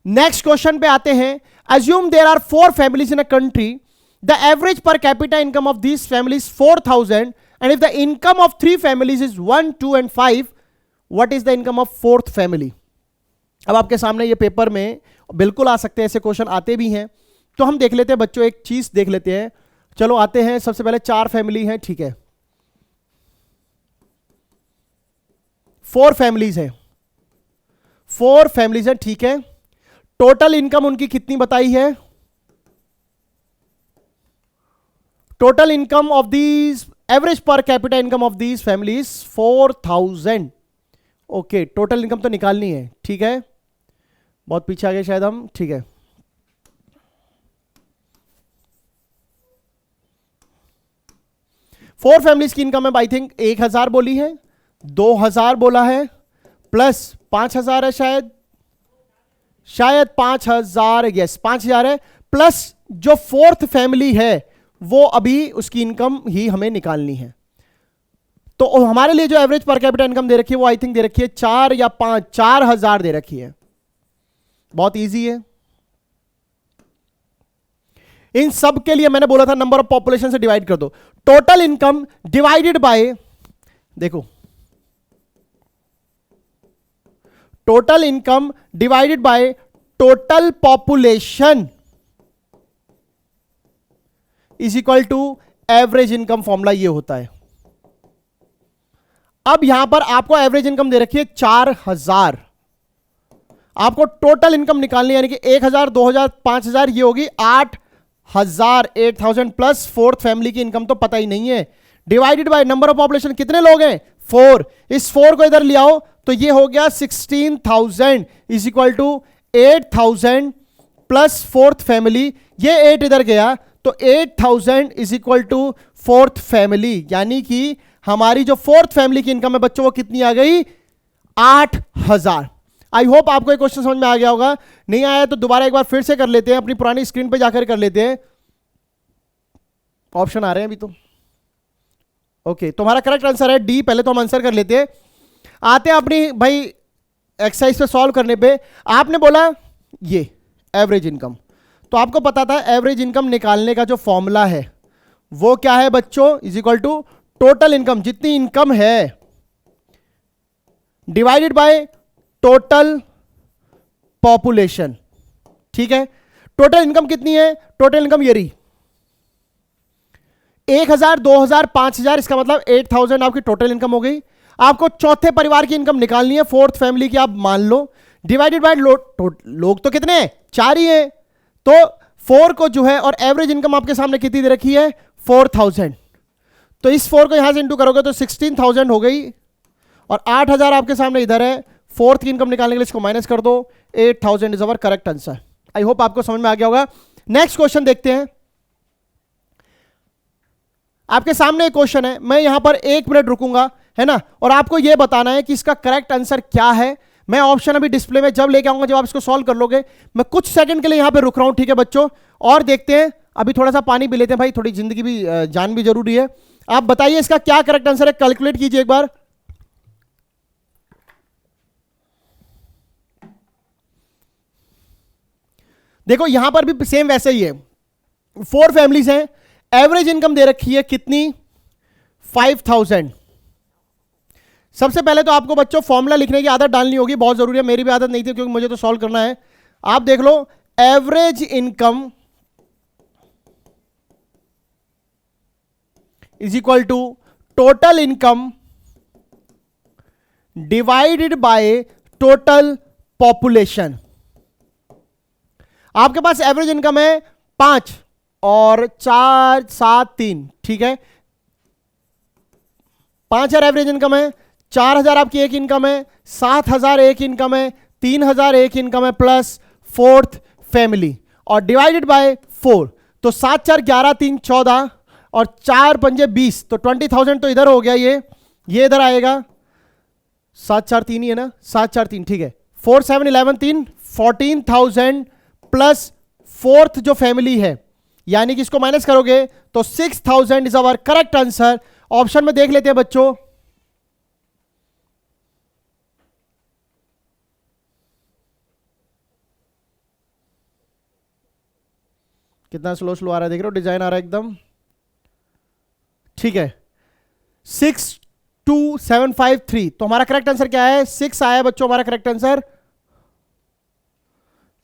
Next question पे आते हैं, assume there are 4 families in a country, the average per capita income of these families 4,000, and if the income of 3 families is 1, 2 and 5, what is the income of 4th family? अब आपके सामने ये paper में बिल्कुल आ सकते हैं, ऐसे question आते भी हैं, तो हम देख लेते हैं बच्चों, एक चीज देख लेते हैं। चलो आते हैं, सबसे पहले 4 फैमिली हैं, ठीक है, 4 फैमिलीज हैं, 4 फैमिलीज हैं, ठीक है। टोटल इनकम उनकी कितनी बताई है? Total income of these, average per capita income of these families 4,000। Okay, total income तो निकालनी है, ठीक है, बहुत पीछे आ गए शायद हम, ठीक है। फोर फैमिलीज की इनकम है आई थिंक 1,000 बोली है, 2,000 बोला है, प्लस 5,000 है शायद 5,000, यस 5,000 है, प्लस जो 4th फैमिली है वो अभी उसकी इनकम ही हमें निकालनी है। तो हमारे लिए जो एवरेज पर कैपिटा इनकम दे रखी है वो आई थिंक दे रखी है 4 या 5, 4,000 दे रखी है। बहुत इजी है। इन सब के लिए मैंने बोला था नंबर ऑफ पॉपुलेशन से डिवाइड कर दो। टोटल इनकम डिवाइडेड बाय, देखो total income divided by total population is equal to average income. Formula ये होता है। अब यहां पर आपको एवरेज इनकम दे रखी है 4,000, आपको टोटल इनकम निकालनी है, यानी कि 1,000, 2,000, 5,000, ये होगी 8,000, 8,000 प्लस 4th फैमिली की इनकम तो पता ही नहीं है, divided by number of population कितने लोग हैं? 4। इस 4 को इधर ले आओ तो ये हो गया 16,000 is equal to 8,000 plus 4th family, ये 8 इधर गया तो 8,000 is equal to 4th family, यानी कि हमारी जो 4th फैमिली की इनकम है बच्चों वो कितनी आ गई? 8,000। आई होप आपको ये क्वेश्चन समझ में आ गया होगा। नहीं आया तो दोबारा एक बार फिर से कर लेते हैं, अपनी पुरानी स्क्रीन पे जाकर कर लेते हैं। ऑप्शन आ रहे हैं अभी तो। ओके, तुम्हारा करेक्ट आंसर है डी। पहले तो हम आंसर कर लेते हैं, आते हैं अपनी भाई एक्सरसाइज पे सॉल्व करने पे। आपने बोला ये एवरेज इनकम, तो आपको पता था एवरेज इनकम निकालने का जो फॉर्मूला है वो क्या है बच्चों? Is equal to total income, जितनी इनकम है डिवाइडेड बाय टोटल पॉपुलेशन, ठीक है। टोटल इनकम कितनी है? टोटल इनकम ये रही 1000, 2000, 5000, इसका मतलब 8000 आपकी टोटल इनकम हो गई। आपको चौथे परिवार की इनकम निकालनी है, फोर्थ फैमिली की आप मान लो, डिवाइडेड बाय लोग तो कितने हैं? 4 ही है, तो 4 को जो है, और एवरेज इनकम आपके सामने कितनी दे रखी है? 4000। तो इस 4 को यहां से इंटू करोगे तो 16000 हो गई, और 8000 आपके सामने इधर है। फोर्थ की इनकम निकालने के लिए इसको माइनस कर दो, 8000 is our correct answer. I hope आपको समझ में आ गया होगा। नेक्स्ट क्वेश्चन देखते हैं। आपके सामने एक क्वेश्चन है, मैं यहां पर 1 मिनट रुकूंगा, है ना, और आपको यह बताना है कि इसका करेक्ट आंसर क्या है। मैं ऑप्शन अभी डिस्प्ले में जब लेके आऊंगा, जब आप इसको सॉल्व कर लोगे, मैं कुछ सेकंड के लिए यहां पे रुक रहा हूं, ठीक है बच्चों, और देखते हैं। अभी थोड़ा सा पानी भी लेते हैं भाई, थोड़ी जिंदगी भी, जान भी जरूरी है। आप बताइए इसका क्या करेक्ट आंसर है, कैलकुलेट कीजिए एक बार। देखो यहां पर भी सेम वैसे ही है, 4 फैमिलीज हैं, एवरेज इनकम दे रखी है कितनी? 5000। सबसे पहले तो आपको बच्चों फॉर्मूला लिखने की आदत डालनी होगी, बहुत जरूरी है। मेरी भी आदत नहीं थी क्योंकि मुझे तो सॉल्व करना है। आप देख लो, average income is equal to total income divided by total population. आपके पास एवरेज इनकम है 5 और 4, 7, 3, ठीक है। 5000 एवरेज इनकम है, 4000 आपकी एक इनकम है, 7000 एक इनकम है, 3000 एक इनकम है, प्लस फोर्थ फैमिली, और डिवाइडेड बाय 4। तो 7 4 11 3 14 और 4 पंजे 20, तो 20000 तो इधर हो गया, ये इधर आएगा। 7 4 3 ही है ना, 7 4 3, ठीक है। 4 7 11 3 14000 प्लस फोर्थ जो फैमिली है, यानी कि इसको माइनस करोगे तो 6000 is our correct answer. Option में देख लेते हैं बच्चों। कितना स्लो स्लो आ रहा है, देख रहे हो, डिजाइन आ रहा है एकदम, ठीक है। 62753, तो हमारा करेक्ट आंसर क्या है? 6 आया बच्चों हमारा करेक्ट आंसर।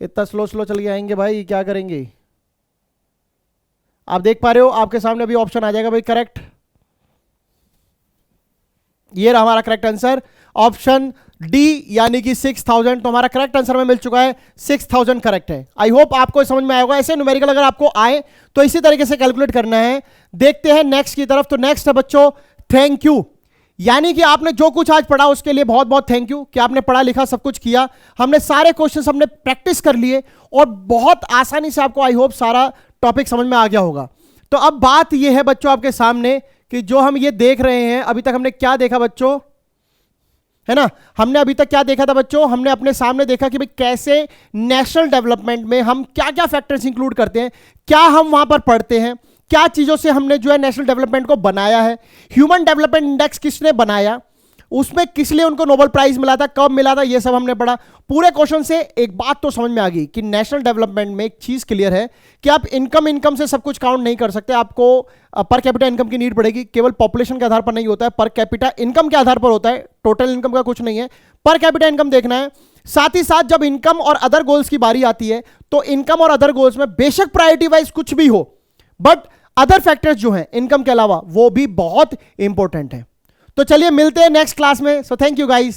इतना स्लो स्लो चल के आएंगे भाई, क्या करेंगे? आप देख पा रहे हो, आपके सामने अभी ऑप्शन आ जाएगा भाई करेक्ट। ये रहा हमारा करेक्ट आंसर, ऑप्शन डी, यानी कि 6000, तो हमारा करेक्ट आंसर में मिल चुका है, 6000 करेक्ट है। आई होप आपको समझ में आया होगा। ऐसे न्यूमेरिकल अगर आपको आए तो इसी तरीके से कैलकुलेट करना है। देखते हैं नेक्स्ट की तरफ। तो नेक्स्ट है बच्चों थैंक यू, यानी कि आपने जो कुछ आज पढ़ा उसके लिए बहुत बहुत थैंक यू कि आपने पढ़ा लिखा सब कुछ किया। हमने सारे क्वेश्चंस हमने प्रैक्टिस कर लिए और बहुत आसानी से आपको आई होप सारा टॉपिक समझ में आ गया होगा। तो अब बात यह है बच्चों आपके सामने कि जो हम ये देख रहे हैं, अभी तक हमने क्या देखा बच्चों, है ना, हमने अभी तक क्या देखा था बच्चों? हमने अपने सामने देखा कि भाई कैसे नेशनल डेवलपमेंट में हम क्या क्या फैक्टर्स इंक्लूड करते हैं, क्या हम वहां पर पढ़ते हैं, क्या चीजों से हमने जो है नेशनल डेवलपमेंट को बनाया है, ह्यूमन डेवलपमेंट इंडेक्स किसने बनाया, उसमें किस लिए उनको नोबेल प्राइज मिला था, कब मिला था, ये सब हमने पढ़ा। पूरे क्वेश्चन से एक बात तो समझ में आ गई कि नेशनल डेवलपमेंट में एक चीज क्लियर है कि आप इनकम से सब कुछ काउंट नहीं कर सकते। आपको पर कैपिटा इनकम की नीड पड़ेगी, केवल पॉपुलेशन के आधार पर नहीं होता है, पर कैपिटा इनकम के आधार पर होता है, टोटल इनकम का कुछ नहीं है, पर कैपिटा इनकम देखना है। साथ ही साथ जब इनकम और अदर गोल्स की बारी आती है तो इनकम और अदर गोल्स में बेशक प्रायोरिटी वाइज कुछ भी हो, बट अदर फैक्टर्स जो हैं इनकम के अलावा वो भी बहुत इंपॉर्टेंट है। तो चलिए मिलते हैं नेक्स्ट क्लास में। So thank you guys.